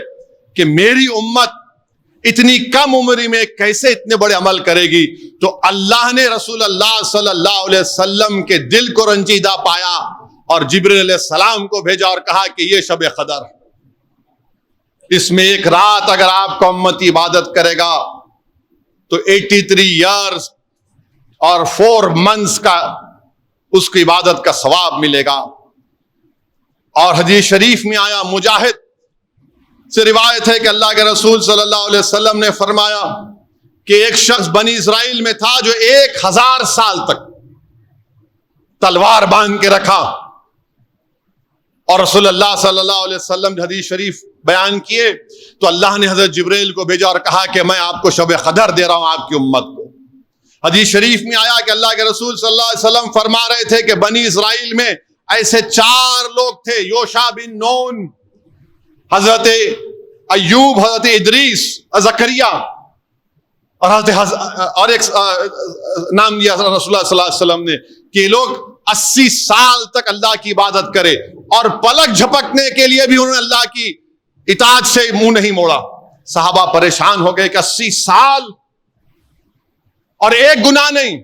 کہ میری امت اتنی کم عمری میں کیسے اتنے بڑے عمل کرے گی. تو اللہ نے رسول اللہ صلی اللہ علیہ وسلم کے دل کو رنجیدہ پایا اور جبریل علیہ السلام کو بھیجا اور کہا کہ یہ شب قدر ہے. اس میں ایک رات اگر آپ کا امتی عبادت کرے گا تو 83 years اور 4 months کا اس کی عبادت کا ثواب ملے گا. اور حدیث شریف میں آیا, مجاہد سے روایت ہے کہ اللہ کے رسول صلی اللہ علیہ وسلم نے فرمایا کہ ایک شخص بنی اسرائیل میں تھا جو 1000 سال تک تلوار باندھ کے رکھا, اور رسول اللہ صلی اللہ علیہ وسلم نے حدیث شریف بیان کیے تو اللہ نے حضرت جبریل کو بھیجا اور کہا کہ میں آپ کو شب قدر دے رہا ہوں آپ کی امت کو. حدیث شریف میں آیا کہ اللہ کے رسول صلی اللہ علیہ وسلم فرما رہے تھے کہ بنی اسرائیل میں ایسے 4 لوگ تھے, یوشع بن نون, حضرت ایوب, حضرت ادریس, زکریا, اور ایک نام دیا رسول اللہ صلی اللہ علیہ وسلم نے کہ یہ لوگ 80 سال تک اللہ کی عبادت کرے, اور پلک جھپکنے کے لیے بھی انہوں نے اللہ کی اطاعت سے منہ نہیں موڑا. صحابہ پریشان ہو گئے کہ 80 سال اور ایک گناہ نہیں.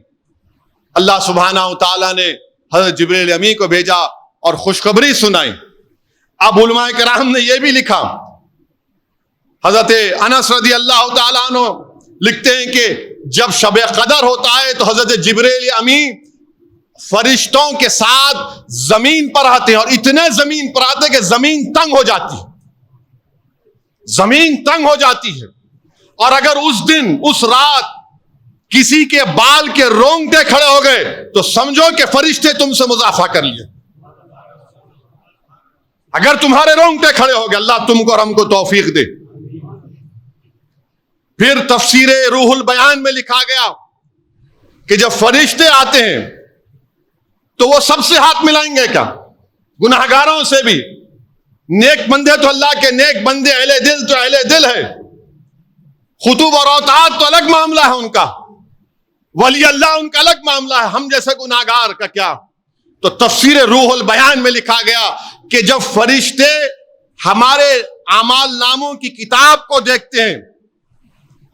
اللہ سبحانہ و تعالیٰ نے حضرت جبریل امی کو بھیجا اور خوشخبری سنائی. اب علماء کرام نے یہ بھی لکھا, حضرت انس رضی اللہ تعالیٰ عنہ لکھتے ہیں کہ جب شب قدر ہوتا ہے تو حضرت جبریل امی فرشتوں کے ساتھ زمین پر آتے ہیں, اور اتنے زمین پر آتے کہ زمین تنگ ہو جاتی ہے, زمین تنگ ہو جاتی ہے. اور اگر اس دن اس رات کسی کے بال کے رونگٹے کھڑے ہو گئے تو سمجھو کہ فرشتے تم سے مضافہ کر لیے. اگر تمہارے رونگٹے کھڑے ہو گئے, اللہ تم کو اور ہم کو توفیق دے. پھر تفسیر روح البیان میں لکھا گیا کہ جب فرشتے آتے ہیں تو وہ سب سے ہاتھ ملائیں گے کیا؟ گناہگاروں سے بھی. نیک بندے تو اللہ کے نیک بندے, اہل دل تو اہل دل ہے, خطوب اور اوتاد تو الگ معاملہ ہے ان کا, ولی اللہ ان کا الگ معاملہ ہے, ہم جیسے گناہگار کا کیا. تو تفسیر روح البیان میں لکھا گیا کہ جب فرشتے ہمارے اعمال ناموں کی کتاب کو دیکھتے ہیں,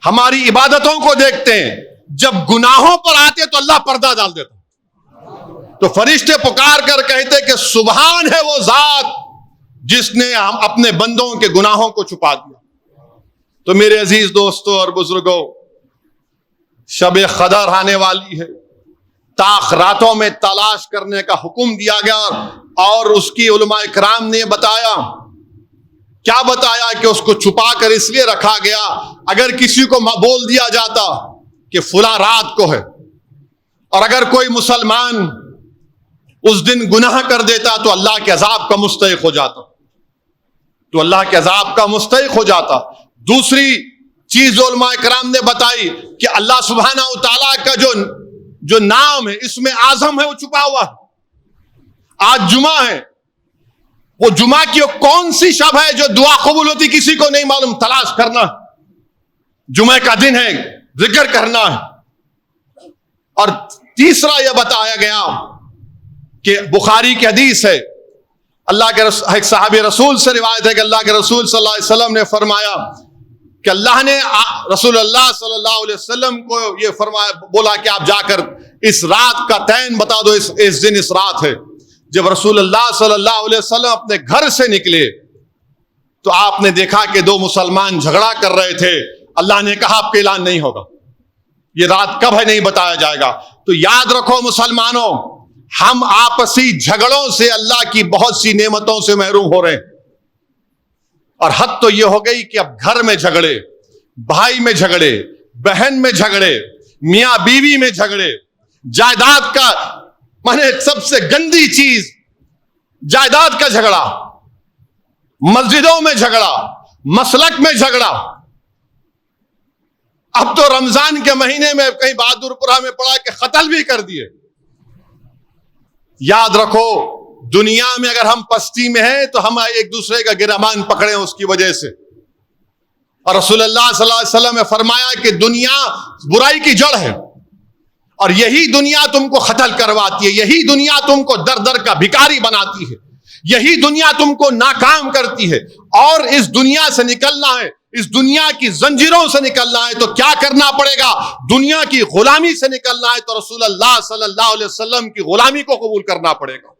ہماری عبادتوں کو دیکھتے ہیں, جب گناہوں پر آتے تو اللہ پردہ ڈال دیتا. تو فرشتے پکار کر کہتے کہ سبحان ہے وہ ذات جس نے ہم اپنے بندوں کے گناہوں کو چھپا دیا. تو میرے عزیز دوستوں اور بزرگوں, شب قدر آنے والی ہے, تاخ راتوں میں تلاش کرنے کا حکم دیا گیا, اور اس کی علماء کرام نے بتایا, کیا بتایا کہ اس کو چھپا کر اس لیے رکھا گیا, اگر کسی کو بول دیا جاتا کہ فلاں رات کو ہے, اور اگر کوئی مسلمان اس دن گناہ کر دیتا تو اللہ کے عذاب کا مستحق ہو جاتا, تو اللہ کے عذاب کا مستحق ہو جاتا. دوسری چیز علماء کرام نے بتائی کہ اللہ سبحانہ و تعالیٰ کا جو نام ہے, اس میں اعظم ہے, وہ چھپا ہوا ہے. آج جمعہ ہے, وہ جمعہ کی کون سی شب ہے جو دعا قبول ہوتی کسی کو نہیں معلوم, تلاش کرنا. جمعہ کا دن ہے, ذکر کرنا ہے. اور تیسرا یہ بتایا گیا کہ بخاری کی حدیث ہے, اللہ کے ایک صحابی رسول سے روایت ہے کہ اللہ کے رسول صلی اللہ علیہ وسلم نے فرمایا کہ اللہ نے رسول اللہ صلی اللہ علیہ وسلم کو یہ فرمایا, بولا کہ آپ جا کر اس رات کا تعین بتا دو, اس دن اس رات ہے. جب رسول اللہ صلی اللہ علیہ وسلم اپنے گھر سے نکلے تو آپ نے دیکھا کہ 2 مسلمان جھگڑا کر رہے تھے. اللہ نے کہا آپ کا اعلان نہیں ہوگا, یہ رات کب ہے نہیں بتایا جائے گا. تو یاد رکھو مسلمانوں, ہم آپسی جھگڑوں سے اللہ کی بہت سی نعمتوں سے محروم ہو رہے ہیں. اور حد تو یہ ہو گئی کہ اب گھر میں جھگڑے, بھائی میں جھگڑے, بہن میں جھگڑے, میاں بیوی میں جھگڑے, جائیداد کا سب سے گندی چیز جائیداد کا جھگڑا, مسجدوں میں جھگڑا, مسلک میں جھگڑا. اب تو رمضان کے مہینے میں کہیں بہادر پورہ میں پڑا کہ قتل بھی کر دیے. یاد رکھو, دنیا میں اگر ہم پستی میں ہیں تو ہم ایک دوسرے کا گرمان پکڑے اس کی وجہ سے. اور رسول اللہ صلی اللہ علیہ وسلم نے فرمایا کہ دنیا برائی کی جڑ ہے, اور یہی دنیا تم کو قتل کرواتی ہے, یہی دنیا تم کو در در کا بھکاری بناتی ہے, یہی دنیا تم کو ناکام کرتی ہے. اور اس دنیا سے نکلنا ہے, اس دنیا کی زنجیروں سے نکلنا ہے تو کیا کرنا پڑے گا؟ دنیا کی غلامی سے نکلنا ہے تو رسول اللہ صلی اللہ علیہ وسلم کی غلامی کو قبول کرنا پڑے گا.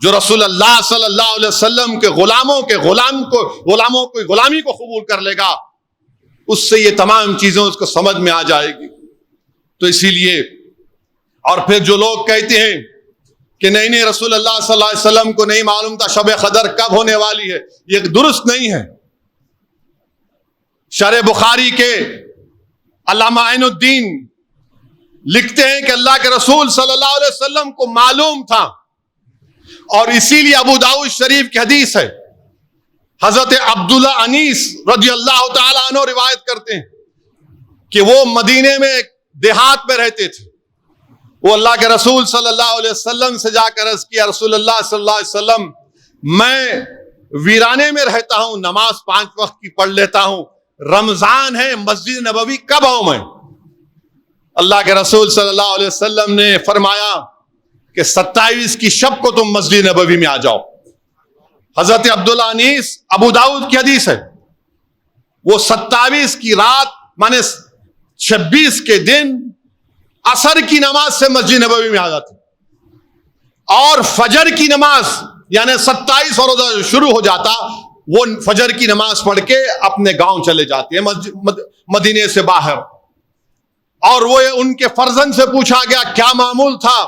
جو رسول اللہ صلی اللہ علیہ وسلم کے غلاموں کی غلامی کو قبول کر لے گا, اس سے یہ تمام چیزیں اس کو سمجھ میں آ جائے گی. تو اسی لیے اور پھر جو لوگ کہتے ہیں کہ نہیں رسول اللہ صلی اللہ علیہ وسلم کو نہیں معلوم تھا شب قدر کب ہونے والی ہے، یہ درست نہیں ہے۔ شرح بخاری کے علامہ عین الدین لکھتے ہیں کہ اللہ کے رسول صلی اللہ علیہ وسلم کو معلوم تھا، اور اسی لیے ابو داؤد شریف کی حدیث ہے، حضرت عبداللہ انیس رضی اللہ تعالی عنہ روایت کرتے ہیں کہ وہ مدینے میں ایک دیہات میں رہتے تھے۔ وہ اللہ کے رسول صلی اللہ علیہ وسلم سے جا کر عرض کیا، رسول اللہ صلی اللہ علیہ وسلم میں ویرانے میں رہتا ہوں، نماز 5 وقت کی پڑھ لیتا ہوں، رمضان ہے، مسجد نبوی کب آؤں میں؟ اللہ کے رسول صلی اللہ علیہ وسلم نے فرمایا کہ 27 کی شب کو تم مسجد نبوی میں آ جاؤ۔ حضرت عبداللہ انیس ابو داؤد کی حدیث ہے، وہ 27 کی رات مانے 26 کے دن عصر کی نماز سے مسجد نبوی میں آ جاتے، اور فجر کی نماز یعنی 27 اور روزہ شروع ہو جاتا، وہ فجر کی نماز پڑھ کے اپنے گاؤں چلے جاتے ہیں مدینے سے باہر۔ اور وہ ان کے فرزند سے پوچھا گیا کیا معمول تھا؟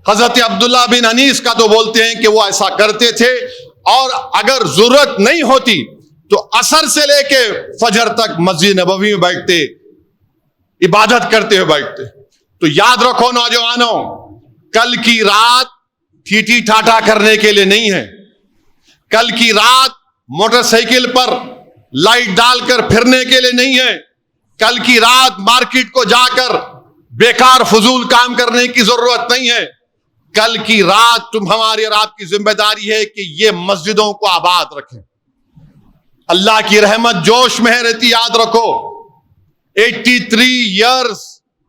حضرت عبداللہ بن انیس کا تو بولتے ہیں کہ وہ ایسا کرتے تھے، اور اگر ضرورت نہیں ہوتی تو عصر سے لے کے فجر تک مسجد نبوی میں بیٹھتے، عبادت کرتے ہوئے بیٹھتے۔ تو یاد رکھو نوجوانوں، کل کی رات ٹھیٹھی ٹھاٹا کرنے کے لیے نہیں ہے، کل کی رات موٹر سائیکل پر لائٹ ڈال کر پھرنے کے لیے نہیں ہے، کل کی رات مارکیٹ کو جا کر بیکار فضول کام کرنے کی ضرورت نہیں ہے۔ کل کی رات ہماری اور آپ کی ذمہ داری ہے کہ یہ مسجدوں کو آباد رکھیں۔ اللہ کی رحمت جوش میں رہتی، یاد رکھو 83 ایئرز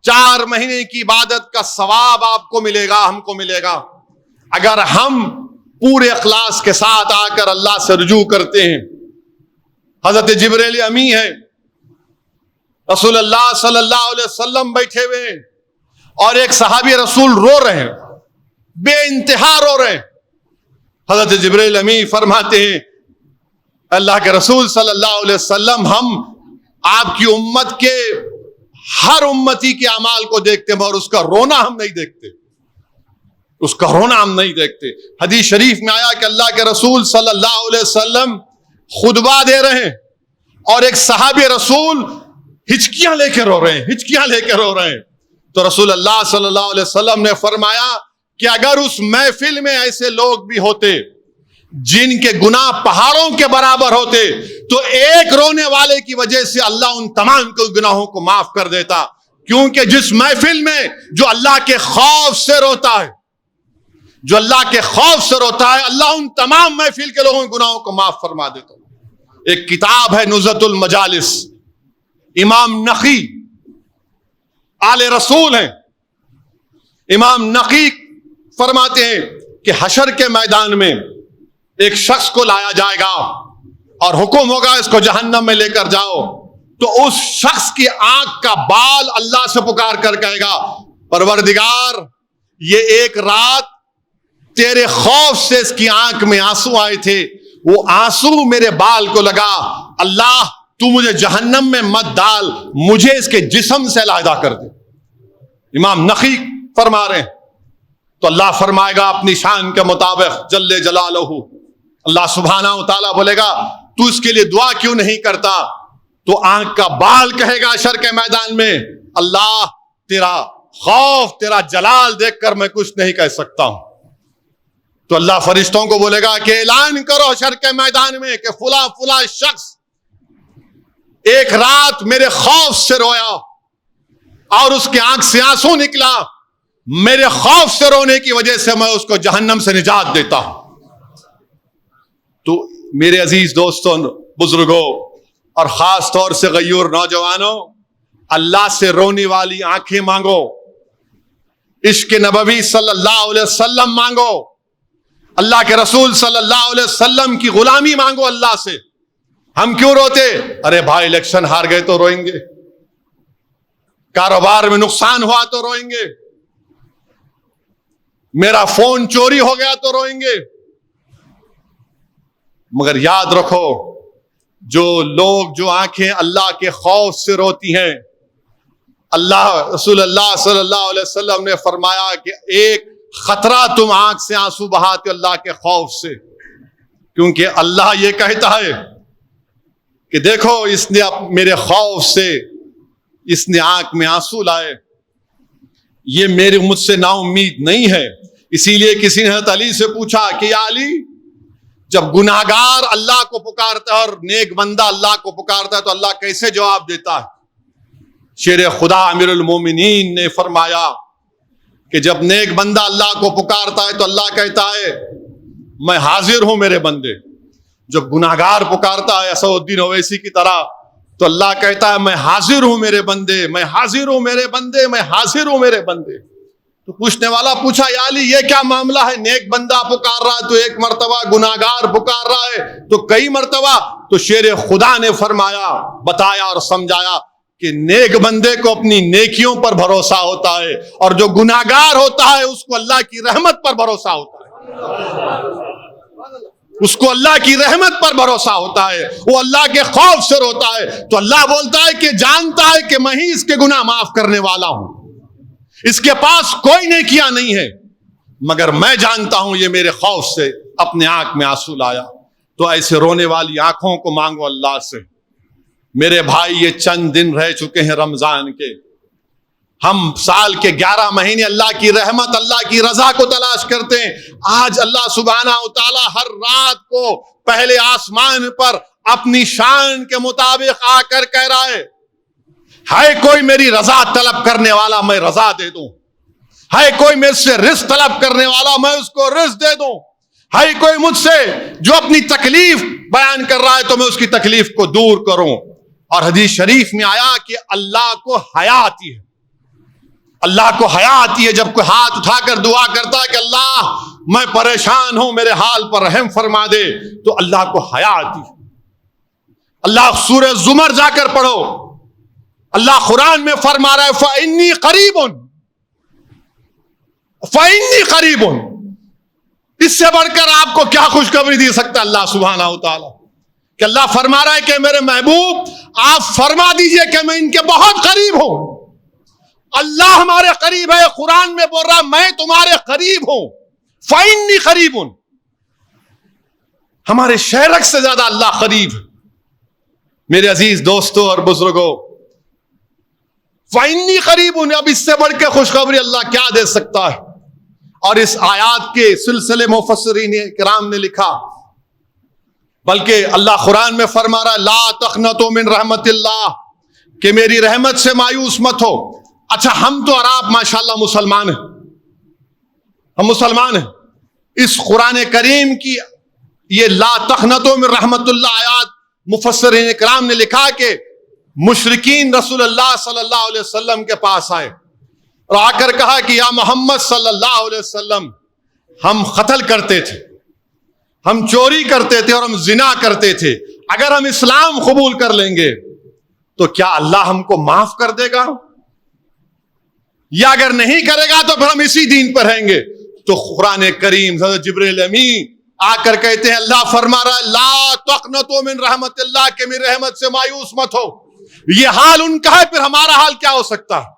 4 مہینے کی عبادت کا ثواب آپ کو ملے گا، ہم کو ملے گا، اگر ہم پورے اخلاص کے ساتھ آ کر اللہ سے رجوع کرتے ہیں۔ حضرت جبریل امی ہے، رسول اللہ صلی اللہ علیہ وسلم بیٹھے ہوئے ہیں، اور ایک صحابی رسول رو رہے ہیں، بے انتہا رو رہے ہیں۔ حضرت جبریل امی فرماتے ہیں اللہ کے رسول صلی اللہ علیہ وسلم، ہم آپ کی امت کے ہر امتی کے اعمال کو دیکھتے ہیں، اور اس کا رونا ہم نہیں دیکھتے، اس کا رونا ہم نہیں دیکھتے۔ حدیث شریف میں آیا کہ اللہ کے رسول صلی اللہ علیہ وسلم خطبہ دے رہے ہیں، اور ایک صحابی رسول ہچکیاں لے کے رو رہے ہیں، ہچکیاں لے کے رو رہے ہیں۔ تو رسول اللہ صلی اللہ علیہ وسلم نے فرمایا کہ اگر اس محفل میں ایسے لوگ بھی ہوتے جن کے گناہ پہاڑوں کے برابر ہوتے، تو ایک رونے والے کی وجہ سے اللہ ان تمام کے گناہوں کو معاف کر دیتا، کیونکہ جس محفل میں جو اللہ کے خوف سے روتا ہے، جو اللہ کے خوف سے روتا ہے، اللہ ان تمام محفل کے لوگوں کے گناہوں کو معاف فرما دیتا۔ ایک کتاب ہے نزہۃ المجالس، امام نقی آل رسول ہیں، امام نقی فرماتے ہیں کہ حشر کے میدان میں ایک شخص کو لایا جائے گا اور حکم ہوگا اس کو جہنم میں لے کر جاؤ، تو اس شخص کی آنکھ کا بال اللہ سے پکار کر کہے گا پروردگار، یہ ایک رات تیرے خوف سے اس کی آنکھ میں آنسو آئے تھے، وہ آنسو میرے بال کو لگا، اللہ تو مجھے جہنم میں مت ڈال، مجھے اس کے جسم سے علیحدہ کر دے۔ امام نقی فرما رہے ہیں، تو اللہ فرمائے گا اپنی شان کے مطابق جل جلالہ، اللہ سبحانہ و تعالیٰ بولے گا تو اس کے لیے دعا کیوں نہیں کرتا؟ تو آنکھ کا بال کہے گا حشر کے میدان میں اللہ تیرا خوف، تیرا جلال دیکھ کر میں کچھ نہیں کہہ سکتا ہوں۔ تو اللہ فرشتوں کو بولے گا کہ اعلان کرو حشر کے میدان میں کہ فلاں فلاں شخص ایک رات میرے خوف سے رویا اور اس کی آنکھ سے آنسو نکلا، میرے خوف سے رونے کی وجہ سے میں اس کو جہنم سے نجات دیتا ہوں۔ تو میرے عزیز دوستوں، بزرگوں، اور خاص طور سے غیور نوجوانوں، اللہ سے رونے والی آنکھیں مانگو، عشق نبوی صلی اللہ علیہ وسلم مانگو، اللہ کے رسول صلی اللہ علیہ وسلم کی غلامی مانگو اللہ سے۔ ہم کیوں روتے؟ ارے بھائی الیکشن ہار گئے تو روئیں گے، کاروبار میں نقصان ہوا تو روئیں گے، میرا فون چوری ہو گیا تو روئیں گے۔ مگر یاد رکھو، جو لوگ جو آنکھیں اللہ کے خوف سے روتی ہیں، رسول اللہ صلی اللہ علیہ وسلم نے فرمایا کہ ایک خطرہ تم آنکھ سے آنسو بہاتے اللہ کے خوف سے، کیونکہ اللہ یہ کہتا ہے کہ دیکھو اس نے میرے خوف سے اس نے آنکھ میں آنسو لائے، یہ میرے مجھ سے نا امید نہیں ہے۔ اسی لیے کسی نے حضرت علی سے پوچھا کہ یا علی، جب گناہگار اللہ کو پکارتا ہے اور نیک بندہ اللہ کو پکارتا ہے تو اللہ کیسے جواب دیتا ہے؟ شیر خدا امیر المومنین نے فرمایا کہ جب نیک بندہ اللہ کو پکارتا ہے تو اللہ کہتا ہے میں حاضر ہوں میرے بندے۔ جب گناہگار پکارتا ہے اسد الدین اویسی کی طرح تو اللہ کہتا ہے میں حاضر ہوں میرے بندے، میں حاضر ہوں میرے بندے، میں حاضر ہوں میرے بندے۔ تو پوچھنے والا پوچھا یا علی یہ کیا معاملہ ہے؟ نیک بندہ پکار رہا ہے تو ایک مرتبہ، گناہگار پکار رہا ہے تو کئی مرتبہ۔ تو شیر خدا نے فرمایا، بتایا اور سمجھایا کہ نیک بندے کو اپنی نیکیوں پر بھروسہ ہوتا ہے، اور جو گناہگار ہوتا ہے اس کو اللہ کی رحمت پر بھروسہ ہوتا ہے، اس کو اللہ کی رحمت پر بھروسہ ہوتا ہے، وہ اللہ کے خوف سے روتا ہے۔ تو اللہ بولتا ہے کہ جانتا ہے کہ میں ہی اس کے گناہ معاف کرنے والا ہوں، اس کے پاس کوئی نیکیاں نہیں ہے، مگر میں جانتا ہوں یہ میرے خوف سے اپنے آنکھ میں آنسو لایا۔ تو ایسے رونے والی آنکھوں کو مانگو اللہ سے۔ میرے بھائی یہ چند دن رہ چکے ہیں رمضان کے، ہم سال کے 11 مہینے اللہ کی رحمت، اللہ کی رضا کو تلاش کرتے ہیں۔ آج اللہ سبحانہ و تعالی ہر رات کو پہلے آسمان پر اپنی شان کے مطابق آ کر کہہ رہا ہے کوئی میری رضا طلب کرنے والا میں رضا دے دوں، ہے کوئی میرے سے رزق طلب کرنے والا میں اس کو رزق دے دوں، ہے کوئی مجھ سے جو اپنی تکلیف بیان کر رہا ہے تو میں اس کی تکلیف کو دور کروں۔ اور حدیث شریف میں آیا کہ اللہ کو حیا آتی ہے، اللہ کو حیا آتی ہے جب کوئی ہاتھ اٹھا کر دعا کرتا ہے کہ اللہ میں پریشان ہوں میرے حال پر رحم فرما دے، تو اللہ کو حیا آتی ہے۔ اللہ سورہ زمر جا کر پڑھو، اللہ قرآن میں فرما رہا ہے فَإِنِّي قَرِيبٌ، فَإِنِّي قَرِيبٌ۔ اس سے بڑھ کر آپ کو کیا خوشخبری دے سکتا اللہ سبحانہ و تعالی، کہ اللہ فرما رہا ہے کہ میرے محبوب آپ فرما دیجئے کہ میں ان کے بہت قریب ہوں۔ اللہ ہمارے قریب ہے، قرآن میں بول رہا ہے میں تمہارے قریب ہوں، فَإِنِّي قَرِيبٌ۔ ہمارے شہرک سے زیادہ اللہ قریب ہے۔ میرے عزیز دوستوں اور بزرگوں، فَإِنِّي قَرِيبٌ، اب اس سے بڑھ کے خوشخبری اللہ کیا دے سکتا ہے؟ اور اس آیات کے سلسلے مفسرین کرام نے لکھا، بلکہ اللہ قرآن میں فرما رہا ہے لا تقنطوا من رحمت اللہ، کہ میری رحمت سے مایوس مت ہو۔ اچھا ہم تو اور آپ ماشاءاللہ مسلمان ہیں، ہم مسلمان ہیں، اس قرآن کریم کی یہ لا تقنطوا من رحمت اللہ آیات مفسرین کرام نے لکھا کہ مشرکین رسول اللہ صلی اللہ علیہ وسلم کے پاس آئے اور آ کر کہا کہ یا محمد صلی اللہ علیہ وسلم، ہم قتل کرتے تھے، ہم چوری کرتے تھے اور ہم زنا کرتے تھے، اگر ہم اسلام قبول کر لیں گے تو کیا اللہ ہم کو معاف کر دے گا، یا اگر نہیں کرے گا تو پھر ہم اسی دین پر رہیں گے؟ تو قرآن کریم حضرت جبریل امین آ کر کہتے ہیں اللہ فرما رہا ہے لا تقنطوا من رحمت اللہ، کہ میری رحمت سے مایوس مت ہو۔ یہ حال ان کا ہے، پھر ہمارا حال کیا ہو سکتا ہے؟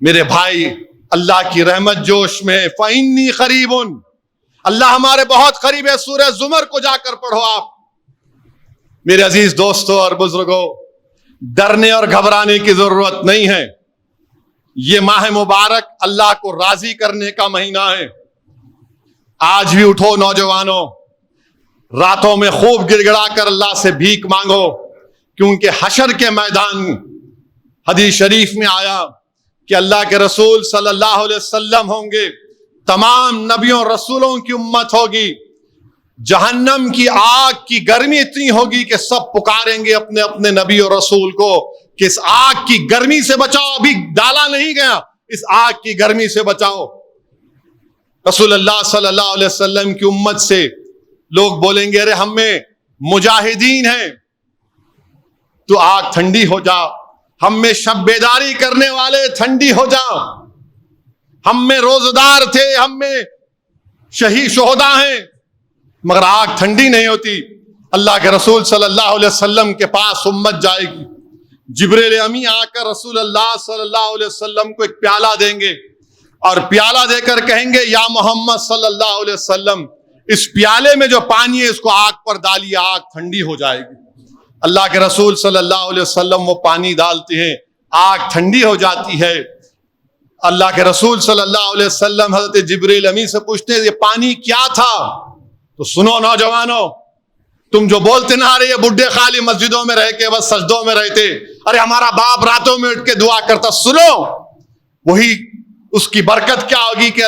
میرے بھائی اللہ کی رحمت جوش میں ہے، فَإِنِّي قَرِيبٌ، اللہ ہمارے بہت قریب ہے۔ سورہ زمر کو جا کر پڑھو آپ۔ میرے عزیز دوستوں اور بزرگوں، ڈرنے اور گھبرانے کی ضرورت نہیں ہے، یہ ماہ مبارک اللہ کو راضی کرنے کا مہینہ ہے۔ آج بھی اٹھو نوجوانوں، راتوں میں خوب گڑ گڑا کر اللہ سے بھیک مانگو، کیونکہ حشر کے میدان حدیث شریف میں آیا کہ اللہ کے رسول صلی اللہ علیہ وسلم ہوں گے، تمام نبیوں رسولوں کی امت ہوگی، جہنم کی آگ کی گرمی اتنی ہوگی کہ سب پکاریں گے اپنے اپنے نبی اور رسول کو کہ اس آگ کی گرمی سے بچاؤ، ابھی ڈالا نہیں گیا، اس آگ کی گرمی سے بچاؤ۔ رسول اللہ صلی اللہ علیہ وسلم کی امت سے لوگ بولیں گے ارے ہم میں مجاہدین ہیں، تو آگ ٹھنڈی ہو جا، ہم میں شب بیداری کرنے والے ٹھنڈی ہو جا، ہم میں روزدار تھے، ہم میں شہید شہداء ہیں، مگر آگ ٹھنڈی نہیں ہوتی۔ اللہ کے رسول صلی اللہ علیہ وسلم کے پاس امت جائے گی، جبریل امی آ کر رسول اللہ صلی اللہ علیہ وسلم کو ایک پیالہ دیں گے اور پیالہ دے کر کہیں گے یا محمد صلی اللہ علیہ وسلم اس پیالے میں جو پانی ہے اس کو آگ پر ڈالیے، آگ ٹھنڈی ہو جائے گی۔ اللہ کے رسول صلی اللہ علیہ وسلم وہ پانی ڈالتے ہیں، آگ ٹھنڈی ہو جاتی ہے۔ اللہ کے رسول صلی اللہ علیہ وسلم حضرت جبریل امی سے پوچھتے ہیں یہ پانی کیا تھا؟ تو سنو نوجوانوں، تم جو بولتے نہ آ رہے یہ بڈھے خالی مسجدوں میں رہ کے بس سجدوں میں رہتے، ارے ہمارا باپ راتوں میں اٹھ کے دعا کرتا، سنو وہی اس کی برکت کیا ہوگی کہ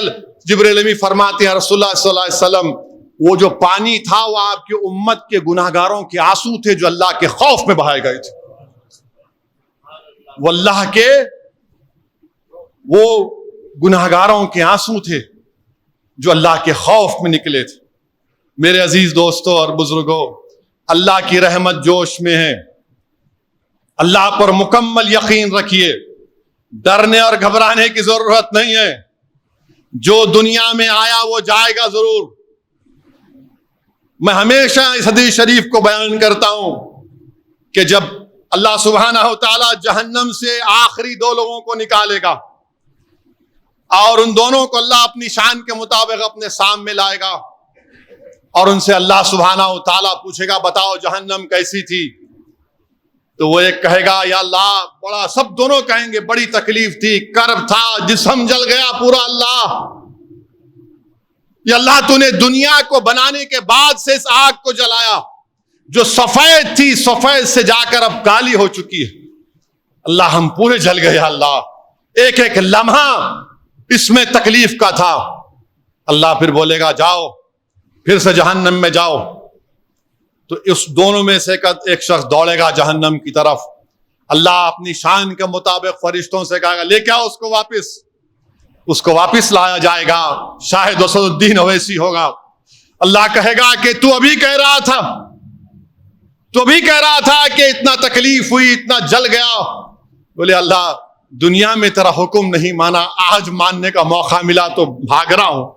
جبریل امی فرماتے ہیں رسول اللہ صلی اللہ علیہ وسلم وہ جو پانی تھا وہ آپ کی امت کے گناہگاروں کے آنسو تھے جو اللہ کے خوف میں بہائے گئے تھے۔ وہ اللہ کے وہ گناہگاروں کے آنسو تھے جو اللہ کے خوف میں نکلے تھے۔ میرے عزیز دوستوں اور بزرگوں، اللہ کی رحمت جوش میں ہے، اللہ پر مکمل یقین رکھیے، ڈرنے اور گھبرانے کی ضرورت نہیں ہے۔ جو دنیا میں آیا وہ جائے گا ضرور۔ میں ہمیشہ اس حدیث شریف کو بیان کرتا ہوں کہ جب اللہ سبحانہ و تعالی جہنم سے آخری دو لوگوں کو نکالے گا اور ان دونوں کو اللہ اپنی شان کے مطابق اپنے سامنے لائے گا اور ان سے اللہ سبحانہ و تعالیٰ پوچھے گا بتاؤ جہنم کیسی تھی؟ تو وہ ایک کہے گا یا اللہ بڑا، سب دونوں کہیں گے بڑی تکلیف تھی، کرب تھا، جسم جل گیا پورا، اللہ یا اللہ تو نے دنیا کو بنانے کے بعد سے اس آگ کو جلایا جو سفید تھی، سفید سے جا کر اب کالی ہو چکی ہے، اللہ ہم پورے جل گئے، اللہ ایک ایک لمحہ اس میں تکلیف کا تھا۔ اللہ پھر بولے گا جاؤ پھر سے جہنم میں جاؤ، تو اس دونوں میں سے ایک شخص دوڑے گا جہنم کی طرف، اللہ اپنی شان کے مطابق فرشتوں سے کہے گا لے کے آؤ اس کو واپس، اس کو واپس لایا جائے گا، شاہد اسد الدین اویسی ہوگا۔ اللہ کہے گا کہ تو ابھی کہہ رہا تھا کہ اتنا تکلیف ہوئی، اتنا جل گیا، بولے اللہ دنیا میں تیرا حکم نہیں مانا، آج ماننے کا موقع ملا تو بھاگ رہا ہوں۔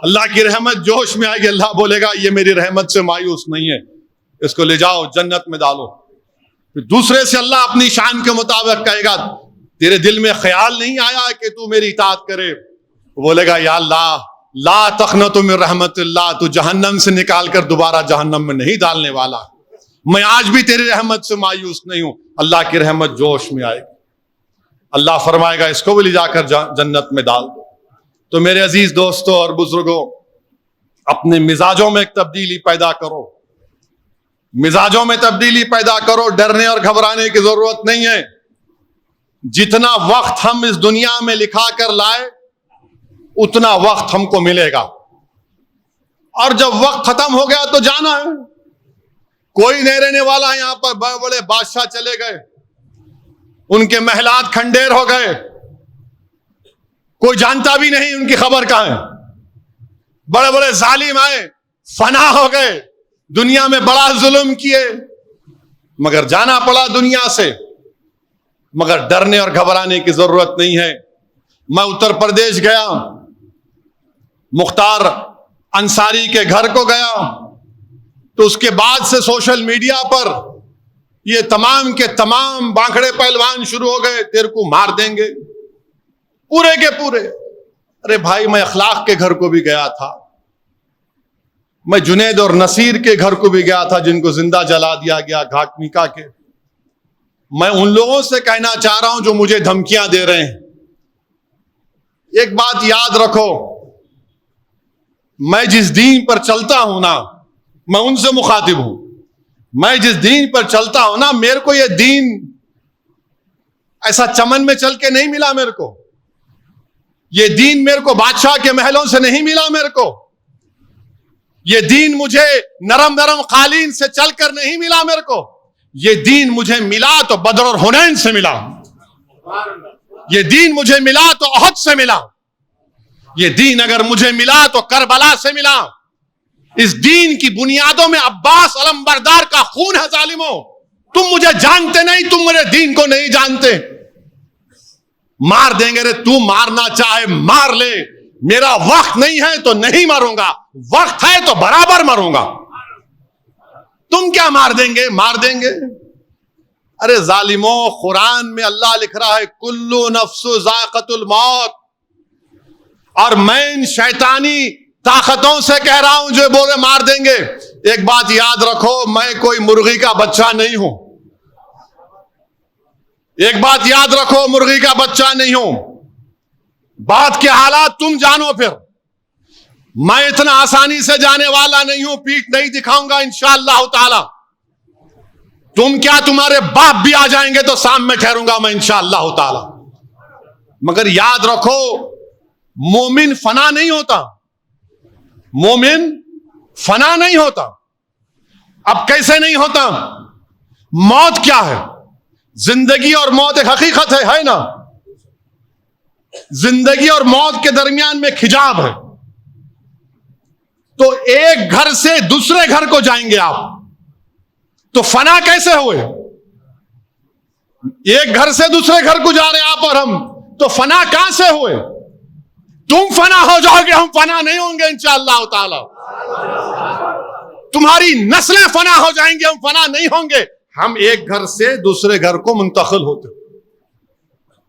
اللہ کی رحمت جوش میں آئے گی، اللہ بولے گا یہ میری رحمت سے مایوس نہیں ہے، اس کو لے جاؤ جنت میں ڈالو۔ پھر دوسرے سے اللہ اپنی شان کے مطابق کہے گا تیرے دل میں خیال نہیں آیا کہ تو میری اطاعت کرے؟ وہ بولے گا یا اللہ لا تقنطوا من رحمت اللہ، تو جہنم سے نکال کر دوبارہ جہنم میں نہیں ڈالنے والا، میں آج بھی تیری رحمت سے مایوس نہیں ہوں۔ اللہ کی رحمت جوش میں آئے گی، اللہ فرمائے گا اس کو بھی لے جا کر جنت میں ڈال دو۔ تو میرے عزیز دوستوں اور بزرگوں، اپنے مزاجوں میں ایک تبدیلی پیدا کرو، مزاجوں میں تبدیلی پیدا کرو، ڈرنے اور گھبرانے کی ضرورت نہیں ہے۔ جتنا وقت ہم اس دنیا میں لکھا کر لائے اتنا وقت ہم کو ملے گا، اور جب وقت ختم ہو گیا تو جانا ہے، کوئی نہیں رہنے والا ہے یہاں پر۔ بڑے بڑے بادشاہ چلے گئے، ان کے محلات کھنڈیر ہو گئے، کوئی جانتا بھی نہیں ان کی خبر کہاں ہے۔ بڑے بڑے ظالم آئے، فنا ہو گئے، دنیا میں بڑا ظلم کیے، مگر جانا پڑا دنیا سے۔ مگر ڈرنے اور گھبرانے کی ضرورت نہیں ہے۔ میں اتر پردیش گیا، مختار انصاری کے گھر کو گیا، تو اس کے بعد سے سوشل میڈیا پر یہ تمام کے تمام بانکڑے پہلوان شروع ہو گئے، تیرے کو مار دیں گے پورے کے پورے۔ ارے بھائی میں اخلاق کے گھر کو بھی گیا تھا، میں جنید اور نصیر کے گھر کو بھی گیا تھا جن کو زندہ جلا دیا گیا گھاٹ میکا کے۔ میں ان لوگوں سے کہنا چاہ رہا ہوں جو مجھے دھمکیاں دے رہے ہیں، ایک بات یاد رکھو، میں جس دین پر چلتا ہوں نا، میں ان سے مخاطب ہوں۔ میں جس دین پر چلتا ہوں نا، میرے کو یہ دین ایسا چمن میں چل کے نہیں ملا، میرے کو یہ دین میرے کو بادشاہ کے محلوں سے نہیں ملا، میرے کو یہ دین مجھے نرم نرم قالین سے چل کر نہیں ملا، میرے کو یہ دین مجھے ملا تو بدر اور حنین سے ملا، یہ دین مجھے ملا تو احد سے ملا، یہ دین اگر مجھے ملا تو کربلا سے ملا۔ اس دین کی بنیادوں میں عباس علمبردار کا خون ہے ظالموں، تم مجھے جانتے نہیں، تم میرے دین کو نہیں جانتے۔ مار دیں گے، رے تو مارنا چاہے مار لے، میرا وقت نہیں ہے تو نہیں مروں گا، وقت ہے تو برابر مروں گا۔ تم کیا مار دیں گے؟ مار دیں گے۔ ارے ظالموں، قرآن میں اللہ لکھ رہا ہے کلو نفس ذائقۃ الموت، اور میں ان شیطانی طاقتوں سے کہہ رہا ہوں جو بولے مار دیں گے. ایک بات یاد رکھو، میں کوئی مرغی کا بچہ نہیں ہوں. ایک بات یاد رکھو، مرغی کا بچہ نہیں ہوں. بات کے حالات تم جانو. پھر میں اتنا آسانی سے جانے والا نہیں ہوں، پیٹھ نہیں دکھاؤں گا انشاءاللہ تعالی. تم کیا، تمہارے باپ بھی آ جائیں گے تو سامنے ٹھہروں گا میں انشاءاللہ تعالی. مگر یاد رکھو، مومن فنا نہیں ہوتا. مومن فنا نہیں ہوتا. اب کیسے نہیں ہوتا؟ موت کیا ہے؟ زندگی اور موت ایک حقیقت ہے نا. زندگی اور موت کے درمیان میں حجاب ہے. تو ایک گھر سے دوسرے گھر کو جائیں گے آپ، تو فنا کیسے ہوئے؟ ایک گھر سے دوسرے گھر کو جا رہے آپ اور ہم، تو فنا کہاں سے ہوئے؟ تم فنا ہو جاؤ گے، ہم فنا نہیں ہوں گے انشاءاللہ تعالی. تمہاری نسلیں فنا ہو جائیں گے، ہم فنا نہیں ہوں گے. ہم ایک گھر سے دوسرے گھر کو منتقل ہوتے.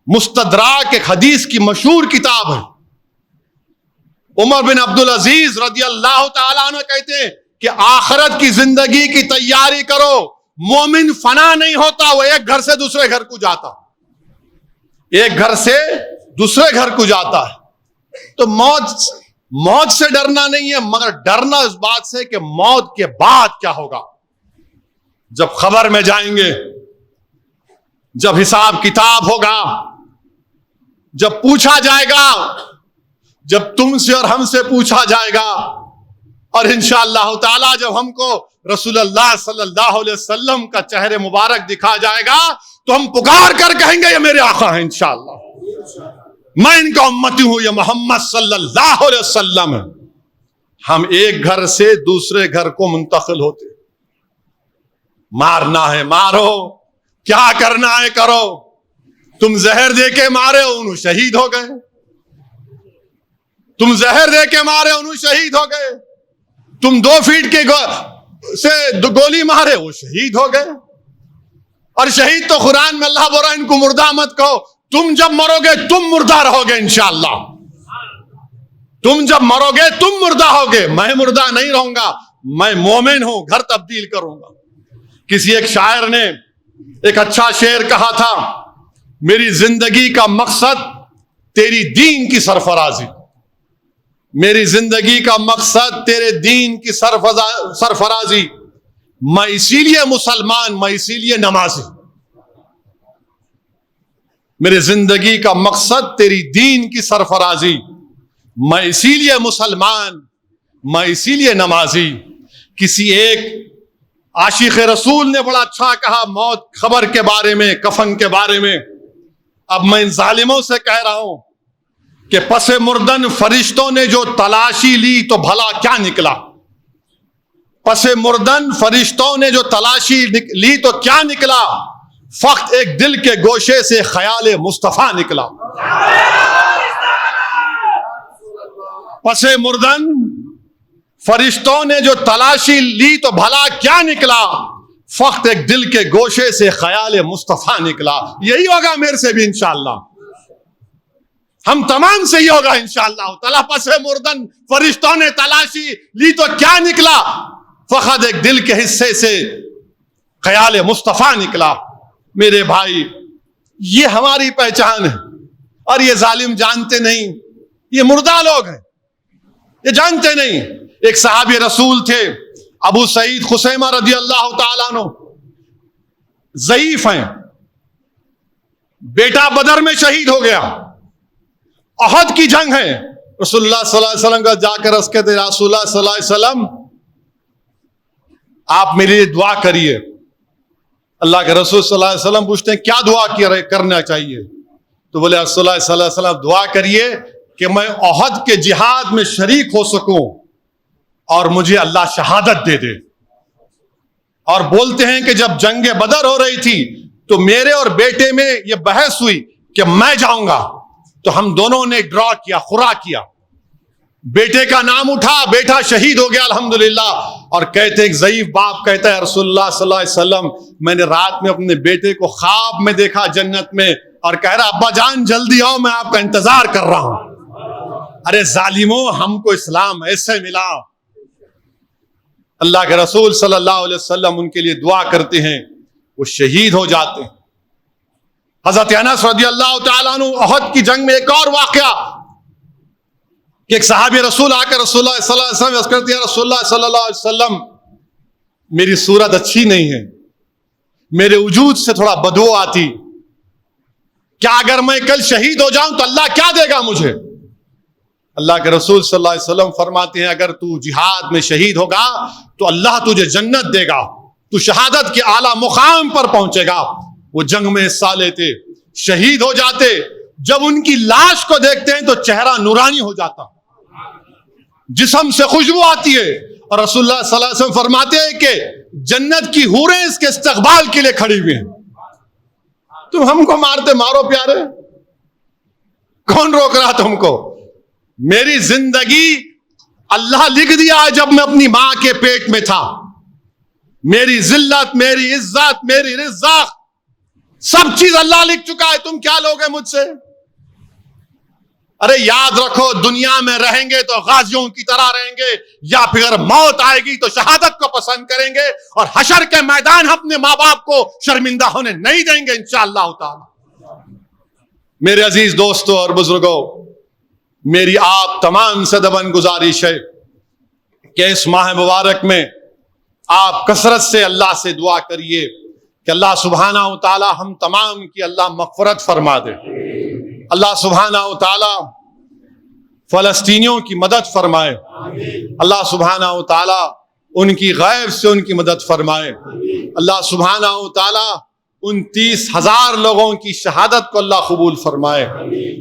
مستدراک ایک حدیث کی مشہور کتاب ہے. عمر بن عبدالعزیز رضی اللہ تعالیٰ عنہ کہتے ہیں کہ آخرت کی زندگی کی تیاری کرو. مومن فنا نہیں ہوتا، وہ ایک گھر سے دوسرے گھر کو جاتا. ایک گھر سے دوسرے گھر کو جاتا ہے. تو موت سے ڈرنا نہیں ہے، مگر ڈرنا اس بات سے کہ موت کے بعد کیا ہوگا. جب خبر میں جائیں گے، جب حساب کتاب ہوگا، جب پوچھا جائے گا، جب تم سے اور ہم سے پوچھا جائے گا، اور انشاءاللہ تعالی جب ہم کو رسول اللہ صلی اللہ علیہ وسلم کا چہرے مبارک دکھا جائے گا، تو ہم پکار کر کہیں گے یہ میرے آقا ہیں انشاءاللہ، میں ان کا امتی ہوں، یہ محمد صلی اللہ علیہ وسلم ہے. ہم ایک گھر سے دوسرے گھر کو منتقل ہوتے. مارنا ہے مارو، کیا کرنا ہے کرو. تم زہر دے کے مارے انہوں شہید ہو گئے، تم زہر دے کے مارے انہوں شہید ہو گئے، تم 2 فیٹ کے سے گولی مارے وہ شہید ہو گئے. اور شہید تو قرآن میں اللہ بول رہا ہے ان کو مردہ مت کہو. تم جب مرو گے تم مردہ رہو گے انشاءاللہ. تم جب مرو گے تم مردہ ہوگے، میں مردہ نہیں رہوں گا، میں مومن ہوں، گھر تبدیل کروں گا. کسی ایک شاعر نے ایک اچھا شعر کہا تھا، میری زندگی کا مقصد تیری دین کی سرفرازی. میری زندگی کا مقصد تیرے دین کی سرفرازی. میں اسی لیے مسلمان، میں اسی لیے نمازی. میری زندگی کا مقصد تیری دین کی سرفرازی. میں اسی لیے مسلمان، میں اسی لیے نمازی. کسی ایک عاشق رسول نے بڑا اچھا کہا موت خبر کے بارے میں، کفن کے بارے میں. اب میں ان ظالموں سے کہہ رہا ہوں کہ پس مردن فرشتوں نے جو تلاشی لی تو بھلا کیا نکلا. پس مردن فرشتوں نے جو تلاشی لی تو کیا نکلا. فقط ایک دل کے گوشے سے خیال مصطفیٰ نکلا. پس مردن فرشتوں نے جو تلاشی لی تو بھلا کیا نکلا. فقط ایک دل کے گوشے سے خیال مصطفیٰ نکلا. یہی ہوگا میرے سے بھی انشاءاللہ، ہم تمام سے ہی ہوگا انشاءاللہ تعالیٰ. پس مردن فرشتوں نے تلاشی لی تو کیا نکلا. فقط ایک دل کے حصے سے خیال مصطفیٰ نکلا. میرے بھائی، یہ ہماری پہچان ہے، اور یہ ظالم جانتے نہیں، یہ مردہ لوگ ہیں، یہ جانتے نہیں. ایک صحابی رسول تھے ابو سعید خسیمہ رضی اللہ تعالیٰ عنہ، ضعیف ہیں، بیٹا بدر میں شہید ہو گیا. احد کی جنگ ہے. رسول اللہ صلی اللہ علیہ وسلم کا جا کر عرض کہتے رسول اللہ صلی اللہ علیہ وسلم آپ میرے لیے دعا کریے. اللہ کے رسول صلی اللہ علیہ وسلم پوچھتے ہیں کیا دعا کرنا چاہیے؟ تو بولے رسول اللہ صلی اللہ علیہ وسلم دعا کریے کہ میں احد کے جہاد میں شریک ہو سکوں اور مجھے اللہ شہادت دے دے. اور بولتے ہیں کہ جب جنگ بدر ہو رہی تھی تو میرے اور بیٹے میں یہ بحث ہوئی کہ میں جاؤں گا، تو ہم دونوں نے ڈرا کیا، خورا کیا. بیٹے کا نام اٹھا، بیٹا شہید ہو گیا الحمدللہ. اور کہتے ایک ضعیف باپ کہتا ہے رسول اللہ صلی اللہ علیہ وسلم میں نے رات میں اپنے بیٹے کو خواب میں دیکھا جنت میں اور کہہ رہا ابا جان جلدی آؤ میں آپ کا انتظار کر رہا ہوں۔ ارے ظالموں، ہم کو اسلام ایسے ملا۔ اللہ کے رسول صلی اللہ علیہ وسلم ان کے لیے دعا کرتے ہیں، وہ شہید ہو جاتے ہیں۔ حضرت انس رضی اللہ تعالیٰ عنہ احد کی جنگ میں ایک اور واقعہ کہ ایک صحابی رسول آ کر رسول اللہ صلی اللہ علیہ وسلم عرض کرتے ہیں رسول اللہ صلی اللہ علیہ وسلم میری صورت اچھی نہیں ہے، میرے وجود سے تھوڑا بدبو آتی، کیا اگر میں کل شہید ہو جاؤں تو اللہ کیا دے گا مجھے؟ اللہ کے رسول صلی اللہ علیہ وسلم فرماتے ہیں اگر تو جہاد میں شہید ہوگا تو اللہ تجھے جنت دے گا، تو شہادت کے اعلیٰ مقام پر پہنچے گا۔ وہ جنگ میں حصہ لیتے، شہید ہو جاتے، جب ان کی لاش کو دیکھتے ہیں تو چہرہ نورانی ہو جاتا، جسم سے خوشبو آتی ہے، اور رسول اللہ صلی اللہ علیہ وسلم فرماتے ہیں کہ جنت کی حوریں اس کے استقبال کے لیے کھڑی ہوئی ہیں۔ تم ہم کو مارتے مارو پیارے، کون روک رہا تم کو؟ میری زندگی اللہ لکھ دیا جب میں اپنی ماں کے پیٹ میں تھا، میری ذلت، میری عزت، میری رزق، سب چیز اللہ لکھ چکا ہے، تم کیا لوگے مجھ سے؟ ارے یاد رکھو دنیا میں رہیں گے تو غازیوں کی طرح رہیں گے، یا پھر موت آئے گی تو شہادت کو پسند کریں گے، اور حشر کے میدان اپنے ماں باپ کو شرمندہ ہونے نہیں دیں گے انشاءاللہ تعالی۔ میرے عزیز دوستوں اور بزرگوں، میری آپ تمام سے دبن گزارش ہے کہ اس ماہ مبارک میں آپ کثرت سے اللہ سے دعا کریے کہ اللہ سبحانہ و تعالی ہم تمام کی اللہ مغفرت فرما دے، اللہ سبحانہ و تعالی فلسطینیوں کی مدد فرمائے، اللہ سبحانہ و تعالی ان کی غیب سے ان کی مدد فرمائے، اللہ سبحانہ و تعالی 29,000 لوگوں کی شہادت کو اللہ قبول فرمائے،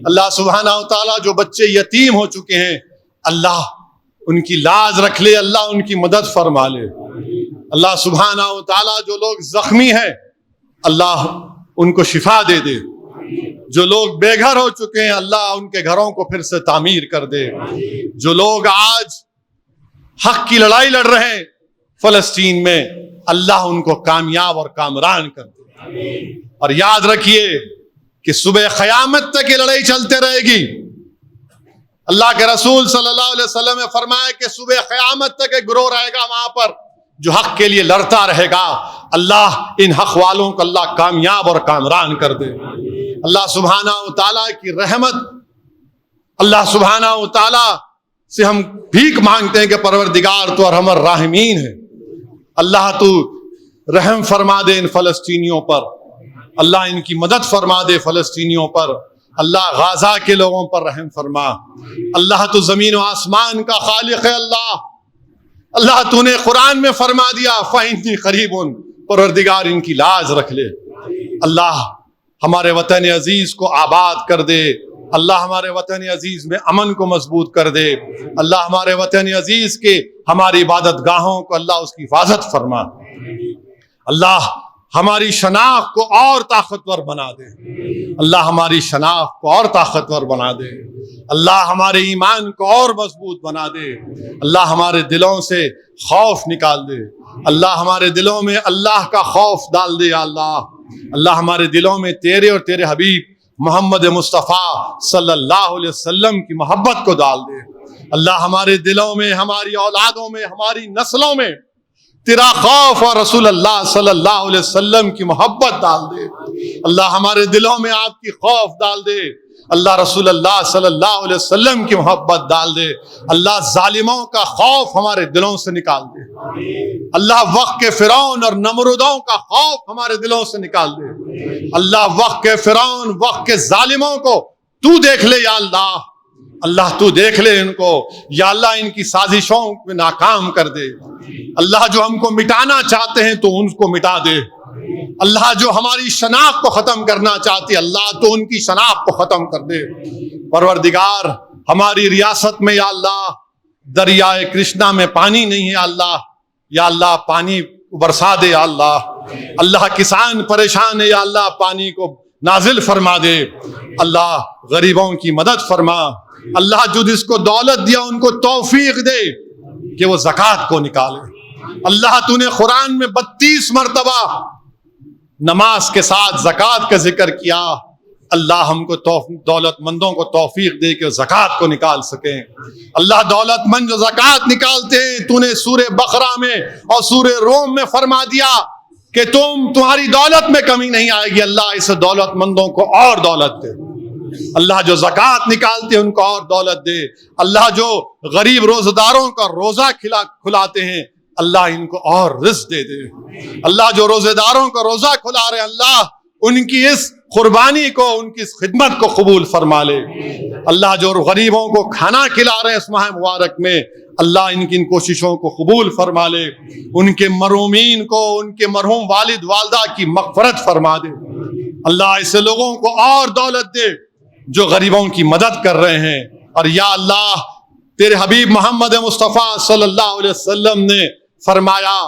اللہ سبحانہ و تعالی جو بچے یتیم ہو چکے ہیں اللہ ان کی لاز رکھ لے، اللہ ان کی مدد فرما لے، اللہ سبحانہ و تعالی جو لوگ زخمی ہیں اللہ ان کو شفا دے دے، جو لوگ بے گھر ہو چکے ہیں اللہ ان کے گھروں کو پھر سے تعمیر کر دے، جو لوگ آج حق کی لڑائی لڑ رہے ہیں فلسطین میں اللہ ان کو کامیاب اور کامران کر دے، اور یاد رکھیے کہ صبح قیامت تک یہ لڑائی چلتے رہے گی۔ اللہ کے رسول صلی اللہ علیہ وسلم نے فرمایا کہ صبح قیامت تک ایک گروہ رہے گا وہاں پر جو حق کے لیے لڑتا رہے گا، اللہ ان حق والوں کو اللہ کامیاب اور کامران کر دے۔ اللہ سبحانہ و تعالیٰ کی رحمت، اللہ سبحانہ و تعالیٰ سے ہم بھیک مانگتے ہیں کہ پروردگار تو ارحم الراحمین ہے، اللہ تو رحم فرما دے ان فلسطینیوں پر، اللہ ان کی مدد فرما دے فلسطینیوں پر، اللہ غزہ کے لوگوں پر رحم فرما، اللہ تو زمین و آسمان کا خالق ہے، اللہ تو نے قرآن میں فرما دیا فَإِنِّي قَرِيبٌ، پروردگار ان کی لاز رکھ لے، اللہ ہمارے وطن عزیز کو آباد کر دے، اللہ ہمارے وطن عزیز میں امن کو مضبوط کر دے، اللہ ہمارے وطن عزیز کے ہماری عبادت گاہوں کو اللہ اس کی حفاظت فرما، اللہ ہماری شناخت کو اور طاقتور بنا دے، اللہ ہماری شناخت کو اور طاقتور بنا دے، اللہ ہمارے ایمان کو اور مضبوط بنا دے، اللہ ہمارے دلوں سے خوف نکال دے، اللہ ہمارے دلوں میں اللہ کا خوف ڈال دے، یا اللہ ہمارے دلوں میں تیرے اور تیرے حبیب محمد مصطفیٰ صلی اللہ علیہ وسلم کی محبت کو ڈال دے، اللہ ہمارے دلوں میں، ہماری اولادوں میں، ہماری نسلوں میں تیرا خوف اور رسول اللہ صلی اللہ علیہ وسلم کی محبت ڈال دے، اللہ ہمارے دلوں میں آپ کی خوف ڈال دے، اللہ رسول اللہ صلی اللہ علیہ وسلم کی محبت ڈال دے، اللہ ظالموں کا خوف ہمارے دلوں سے نکال دے، اللہ وقت کے فرعون اور نمرودوں کا خوف ہمارے دلوں سے نکال دے، اللہ وقت کے فرعون، وقت کے ظالموں کو تو دیکھ لے، یا اللہ تو دیکھ لے ان کو، یا اللہ ان کی سازشوں میں ناکام کر دے، اللہ جو ہم کو مٹانا چاہتے ہیں تو ان کو مٹا دے، اللہ جو ہماری شناخت کو ختم کرنا چاہتے اللہ تو ان کی شناخت کو ختم کر دے۔ پروردگار ہماری ریاست میں یا اللہ دریائے کرشنا میں پانی نہیں ہے، یا اللہ پانی برسا دے، یا اللہ کسان پریشان ہے، یا اللہ پانی کو نازل فرما دے، اللہ غریبوں کی مدد فرما، اللہ جو جس کو دولت دیا ان کو توفیق دے کہ وہ زکوٰۃ کو نکالے، اللہ تو نے قرآن میں 32 مرتبہ نماز کے ساتھ زکوٰۃ کا ذکر کیا. اللہ ہم کو دولت مندوں کو توفیق دے کہ زکوٰۃ کو نکال سکیں. اللہ دولت مند جو زکوٰۃ نکالتے ہیں تو نے سورہ بقرہ میں اور سورہ روم میں فرما دیا کہ تمہاری دولت میں کمی نہیں آئے گی. اللہ اس دولت مندوں کو اور دولت دے. اللہ جو زکوٰۃ نکالتے ہیں ان کو اور دولت دے. اللہ جو غریب روزہ داروں کا روزہ کھلاتے ہیں اللہ ان کو اور رزق دے دے. اللہ جو روزے داروں کا روزہ کھلا رہے ہیں اللہ ان کی اس قربانی کو ان کی اس خدمت کو قبول فرما لے. اللہ جو غریبوں کو کھانا کھلا رہے ہیں اس ماہ مبارک میں اللہ ان کی ان کوششوں کو قبول فرما لے. ان کے مرحومین کو ان کے مرحوم والد والدہ کی مغفرت فرما دے. اللہ ایسے لوگوں کو اور دولت دے جو غریبوں کی مدد کر رہے ہیں. اور یا اللہ تیرے حبیب محمد مصطفیٰ صلی اللہ علیہ وسلم نے فرمایا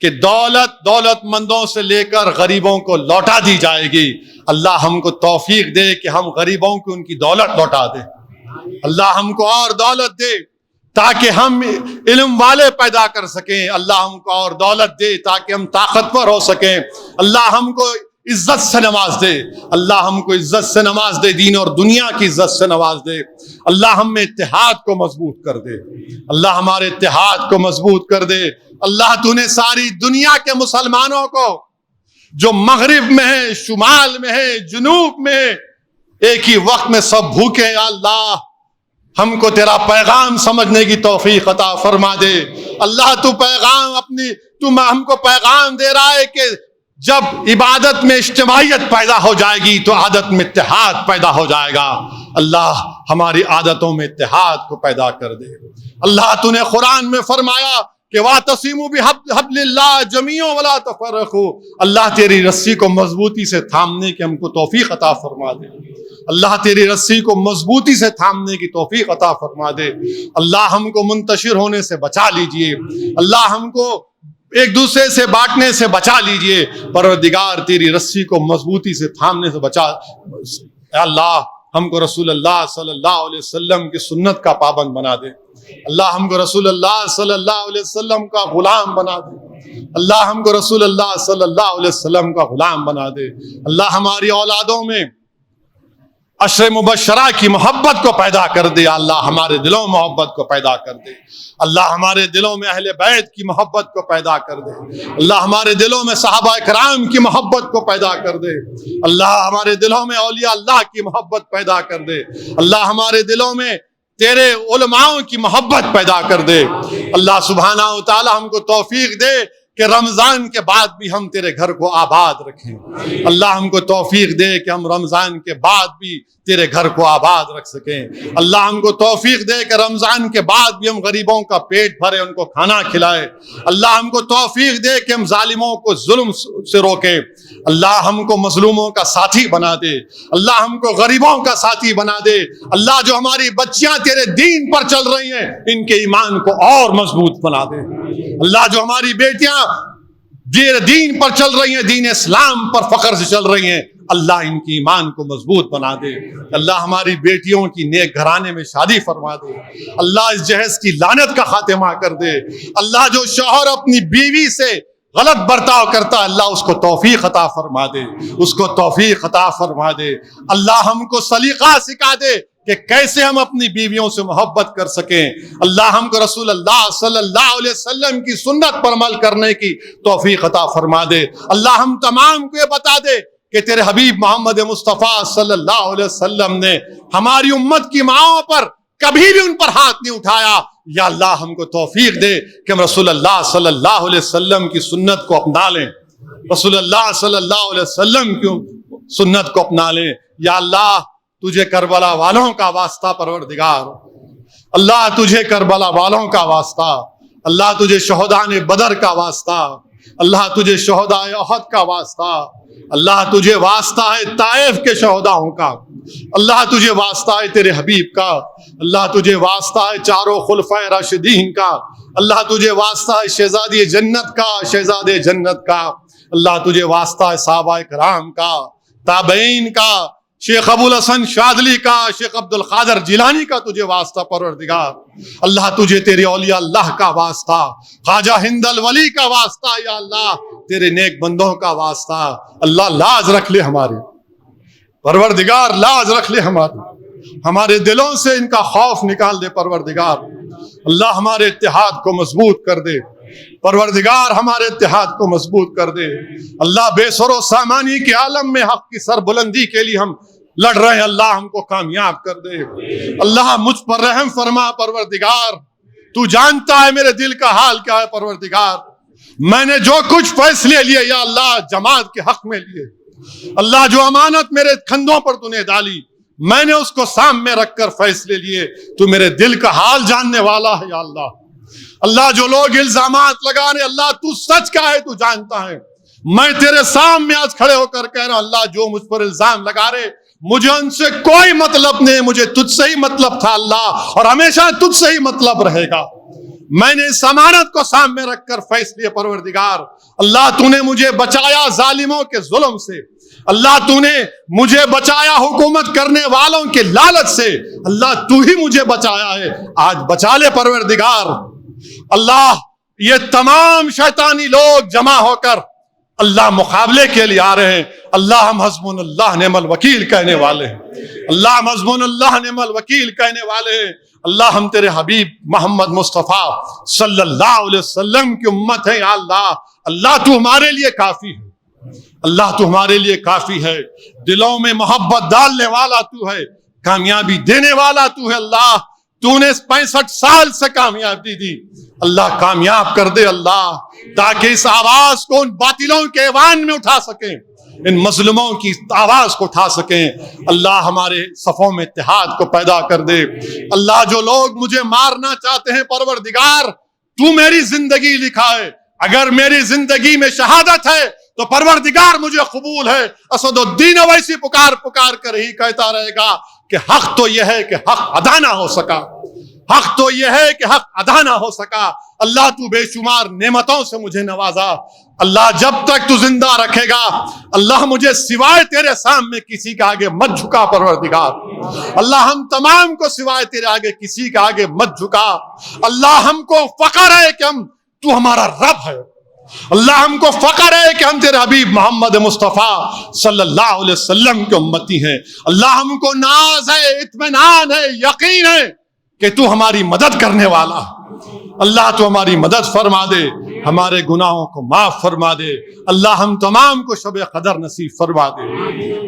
کہ دولت مندوں سے لے کر غریبوں کو لوٹا دی جائے گی. اللہ ہم کو توفیق دے کہ ہم غریبوں کو ان کی دولت لوٹا دیں. اللہ ہم کو اور دولت دے تاکہ ہم علم والے پیدا کر سکیں. اللہ ہم کو اور دولت دے تاکہ ہم طاقتور ہو سکیں. اللہ ہم کو عزت سے نواز دے. اللہ ہم کو عزت سے نواز دے, دین اور دنیا کی عزت سے نواز دے. اللہ ہم میں اتحاد کو مضبوط کر دے. اللہ ہمارے اتحاد کو مضبوط کر دے. اللہ تو نے ساری دنیا کے مسلمانوں کو جو مغرب میں ہے, شمال میں ہے, جنوب میں ہے, ایک ہی وقت میں سب بھوکے. اللہ ہم کو تیرا پیغام سمجھنے کی توفیق عطا فرما دے. اللہ تو ہم کو پیغام دے رہا ہے کہ جب عبادت میں اجتماعیت پیدا ہو جائے گی تو عادت میں اتحاد پیدا ہو جائے گا. اللہ ہماری عادتوں میں اتحاد کو پیدا کر دے. اللہ تو نے قرآن میں فرمایا کہ وَاعْتَصِمُوا بِحَبْلِ اللَّهِ جَمِيعًا وَلَا تَفَرَّقُوا. اللہ تیری رسی کو مضبوطی سے تھامنے کی ہم کو توفیق عطا فرما دے. اللہ تیری رسی کو مضبوطی سے تھامنے کی توفیق عطا فرما دے. اللہ ہم کو منتشر ہونے سے بچا لیجئے. اللہ ہم کو ایک دوسرے سے بانٹنے سے بچا لیجئے. پروردگار تیری رسی کو مضبوطی سے تھامنے سے بچا. اے اللہ ہم کو رسول اللہ صلی اللہ علیہ وسلم کی سنت کا پابند بنا دے. اللہ ہم کو رسول اللہ صلی اللہ علیہ وسلم کا غلام بنا دے. اللہ ہم کو رسول اللہ صلی اللہ علیہ وسلم کا غلام بنا دے. اللہ ہماری اولادوں میں عشر مبشرہ کی محبت کو پیدا کر دے. اللہ ہمارے دلوں میں محبت کو پیدا کر دے. اللہ ہمارے دلوں میں اہل بیت کی محبت کو پیدا کر دے. اللہ ہمارے دلوں میں صحابہ کرام کی محبت کو پیدا کر دے. اللہ ہمارے دلوں میں اولیاء اللہ کی محبت پیدا کر دے. اللہ ہمارے دلوں میں تیرے علماؤں کی محبت پیدا کر دے. اللہ سبحانہ و تعالی ہم کو توفیق دے کہ رمضان کے بعد بھی ہم تیرے گھر کو آباد رکھیں. اللہ ہم کو توفیق دے کہ ہم رمضان کے بعد بھی تیرے گھر کو آباد رکھ سکیں. اللہ ہم کو توفیق دے کہ رمضان کے بعد بھی ہم غریبوں کا پیٹ بھرے, ان کو کھانا کھلائے. اللہ ہم کو توفیق دے کہ ہم ظالموں کو ظلم سے روکیں. اللہ ہم کو مظلوموں کا ساتھی بنا دے. اللہ ہم کو غریبوں کا ساتھی بنا دے. اللہ جو ہماری بچیاں تیرے دین پر چل رہی ہیں ان کے ایمان کو اور مضبوط بنا دے. اللہ جو ہماری بیٹیاں دین پر چل رہی ہیں, دین اسلام پر فخر سے چل رہی ہیں, اللہ ان کی ایمان کو مضبوط بنا دے. اللہ ہماری بیٹیوں کی نیک گھرانے میں شادی فرما دے. اللہ اس جہیز کی لعنت کا خاتمہ کر دے. اللہ جو شوہر اپنی بیوی سے غلط برتاؤ کرتا ہے اللہ اس کو توفیق عطا فرما دے. اس کو توفیق عطا فرما دے. اللہ ہم کو سلیقہ سکھا دے کہ کیسے ہم اپنی بیویوں سے محبت کر سکیں. اللہ ہم کو رسول اللہ صلی اللہ علیہ وسلم کی سنت پر عمل کرنے کی توفیق عطا فرما دے. اللہ ہم تمام کو یہ بتا دے کہ تیرے حبیب محمد مصطفیٰ صلی اللہ علیہ وسلم نے ہماری امت کی ماؤں پر کبھی بھی ان پر ہاتھ نہیں اٹھایا. یا اللہ ہم کو توفیق دے کہ ہم رسول اللہ صلی اللہ علیہ وسلم کی سنت کو اپنا لیں. رسول اللہ صلی اللہ علیہ وسلم کی سنت کو اپنا لیں. یا اللہ تجھے کربلا والوں کا واسطہ پروردگار. اللہ تجھے کربلا والوں کا واسطہ. اللہ تجھے شہداء بدر کا واسطہ. اللہ تجھے شہداء احد کا واسطہ. اللہ تجھے واسطہ ہے طائف کے شہداؤں کا. اللہ تجھے واسطہ ہے تیرے حبیب کا. اللہ تجھے واسطہ ہے چاروں خلفائے راشدین کا. اللہ تجھے واسطہ ہے شہزادی جنت کا, شہزادے جنت کا. اللہ تجھے واسطہ ہے صحابہ کرام کا, تابعین کا, شیخ ابو الحسن شاذلی کا، شیخ عبد القادر جیلانی کا تجھے واسطہ پروردگار، اللہ تجھے تیرے اولیاء اللہ کا واسطہ، خواجہ ہند الولی کا واسطہ، یا اللہ تیرے نیک بندوں کا واسطہ، اللہ لاز رکھ لے ہماری، پروردگار لاز رکھ لے ہمارے دلوں سے ان کا خوف نکال دے پروردگار، اللہ ہمارے اتحاد کو مضبوط کر دے پروردگار، ہمارے اتحاد کو مضبوط کر دے اللہ، بے سر و سامانی کے عالم میں حق کی سر بلندی کے لیے ہم لڑ رہے ہیں، اللہ ہم کو کامیاب کر دے، اللہ مجھ پر رحم فرما پروردگار، تو جانتا ہے میرے دل کا حال کیا ہے پروردگار، میں نے جو کچھ فیصلے لیے یا اللہ جماعت کے حق میں لیے، اللہ جو امانت میرے کندھوں پر تو نے ڈالی میں نے اس کو سامنے رکھ کر فیصلے لیے، تو میرے دل کا حال جاننے والا ہے یا اللہ، اللہ جو لوگ الزامات لگا رہے اللہ تو سچ کا ہے، تو جانتا ہے، میں تیرے سامنے آج کھڑے ہو کر کہہ رہا ہوں اللہ جو مجھ پر الزام لگا رہے مجھے ان سے کوئی مطلب نہیں، مجھے تجھ سے ہی مطلب تھا اللہ، اور ہمیشہ تجھ سے ہی مطلب رہے گا، میں نے اس امانت کو سامنے رکھ کر فیصلے پروردگار، اللہ تو نے مجھے بچایا ظالموں کے ظلم سے، اللہ تو نے مجھے بچایا حکومت کرنے والوں کے لالچ سے، اللہ تو ہی مجھے بچایا ہے، آج بچا لے پروردگار، اللہ یہ تمام شیطانی لوگ جمع ہو کر اللہ مقابلے کے لیے آ رہے ہیں، اللہ ہم حسبنا اللہ نعم الوکیل کہنے والے ہیں، اللہ ہم حسبنا اللہ نعم الوکیل کہنے والے ہیں، اللہ ہم تیرے حبیب محمد مصطفیٰ صلی اللہ علیہ وسلم کی امت ہے، یا اللہ اللہ تو ہمارے لیے کافی ہے، اللہ تو ہمارے لیے کافی ہے، دلوں میں محبت ڈالنے والا تو ہے، کامیابی دینے والا تو ہے، اللہ تو نے 65 سال سے کامیابی دی، اللہ کامیاب کر دے اللہ، تاکہ اس آواز کو ان باطلوں کے ایوان میں اٹھا سکیں، ان مظلوموں کی آواز کو اٹھا سکیں، اللہ ہمارے صفوں میں اتحاد کو پیدا کر دے، اللہ جو لوگ مجھے مارنا چاہتے ہیں پروردگار تو میری زندگی لکھا ہے، اگر میری زندگی میں شہادت ہے تو پروردگار مجھے قبول ہے، اسد الدین اویسی پکار کر ہی کہتا رہے گا کہ حق تو یہ ہے کہ حق ادا نہ ہو سکا، حق تو یہ ہے کہ حق ادا نہ ہو سکا، اللہ تو بے شمار نعمتوں سے مجھے نوازا، اللہ جب تک تو زندہ رکھے گا اللہ مجھے سوائے تیرے سامنے کسی کے آگے مت جھکا پروردگار، اللہ ہم تمام کو سوائے تیرے آگے کسی کے آگے مت جھکا، اللہ ہم کو فخر ہے کہ تو ہمارا رب ہے، اللہ ہم کو فخر ہے کہ ہم تیرے حبیب محمد مصطفیٰ صلی اللہ علیہ وسلم کے امتی ہیں، اللہ ہم کو ناز ہے، اطمینان ہے، یقین ہے کہ تو ہماری مدد کرنے والا ہے، اللہ تو ہماری مدد فرما دے، ہمارے گناہوں کو معاف فرما دے، اللہ ہم تمام کو شب قدر نصیب فرما دے،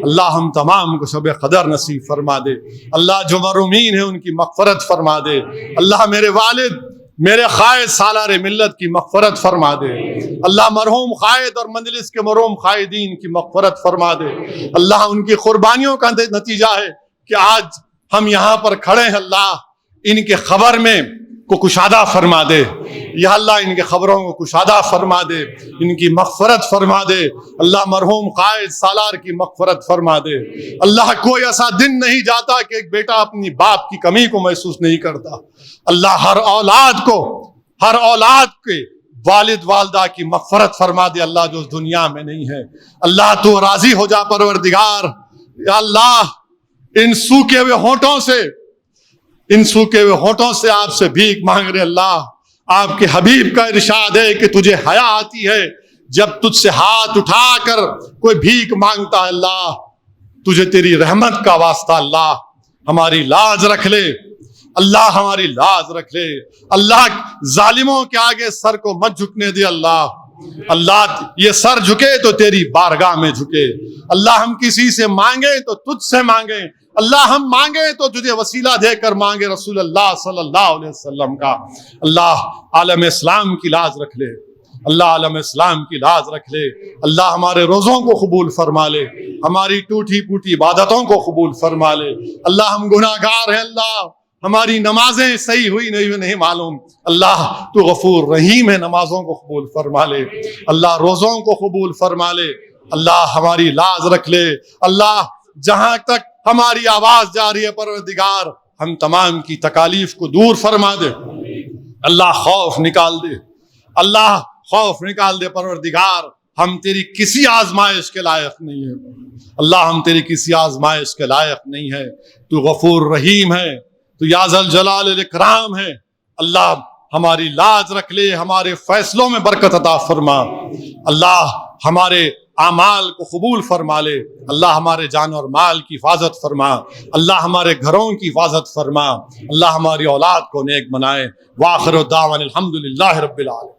اللہ ہم تمام کو شب قدر نصیب فرما دے، اللہ جو محرومین ہیں ان کی مغفرت فرما دے، اللہ میرے والد میرے قائد سالار ملت کی مغفرت فرما دے، اللہ مرحوم قائد اور مجلس کے مرحوم قائدین کی مغفرت فرما دے، اللہ ان کی قربانیوں کا نتیجہ ہے کہ آج ہم یہاں پر کھڑے ہیں، اللہ ان کے خبر میں کو کشادہ فرما دے، یا اللہ ان کے خبروں کو کشادہ فرما دے، ان کی مغفرت فرما دے، اللہ مرحوم قائد سالار کی مغفرت فرما دے، اللہ کوئی ایسا دن نہیں جاتا کہ ایک بیٹا اپنی باپ کی کمی کو محسوس نہیں کرتا، اللہ ہر اولاد کے والد والدہ کی مغفرت فرما دے، اللہ جو اس دنیا میں نہیں ہے، اللہ تو راضی ہو جا پروردگار، یا اللہ ان سوکھے ہوٹوں سے آپ سے بھیک مانگ رہے، اللہ آپ کے حبیب کا ارشاد ہے کہ تجھے حیا آتی ہے جب تجھ سے ہاتھ اٹھا کر کوئی بھیک مانگتا ہے، اللہ تجھے تیری رحمت کا واسطہ اللہ ہماری لاز رکھ لے، اللہ ہماری لاز رکھ لے، اللہ ظالموں کے آگے سر کو مت جھکنے دے، اللہ یہ سر جھکے تو تیری بارگاہ میں جھکے، اللہ ہم کسی سے مانگے تو تجھ سے مانگے، اللہ ہم مانگے تو تجھے وسیلہ دے کر مانگے رسول اللہ صلی اللہ علیہ وسلم کا، اللہ عالم اسلام کی لاز رکھ لے، اللہ عالم اسلام کی لاز رکھ لے، اللہ ہمارے روزوں کو قبول فرما لے، ہماری ٹوٹی پوٹی عبادتوں کو قبول فرما لے، اللہ ہم گناہگار ہیں، اللہ ہماری نمازیں صحیح ہوئی نہیں معلوم، اللہ تو غفور رحیم ہے، نمازوں کو قبول فرما لے، اللہ روزوں کو قبول فرما لے، اللہ ہماری لاز رکھ لے، اللہ جہاں تک ہماری آواز جا رہی ہے پروردگار ہم تمام کی تکالیف کو دور فرما دے، اللہ خوف نکال دے، اللہ خوف نکال دے پروردگار، ہم تیری کسی آزمائش کے لائق نہیں ہیں، اللہ ہم تیری کسی آزمائش کے لائق نہیں ہے، تو غفور رحیم ہے، تو یا ذل جلال الاکرام ہے۔ اللہ ہماری لاج رکھ لے، ہمارے فیصلوں میں برکت عطا فرما، اللہ ہمارے اعمال کو قبول فرما لے، اللہ ہمارے جان اور مال کی حفاظت فرما، اللہ ہمارے گھروں کی حفاظت فرما، اللہ ہماری اولاد کو نیک بنائے۔ وآخر دعوانا الحمدللہ رب العالمین۔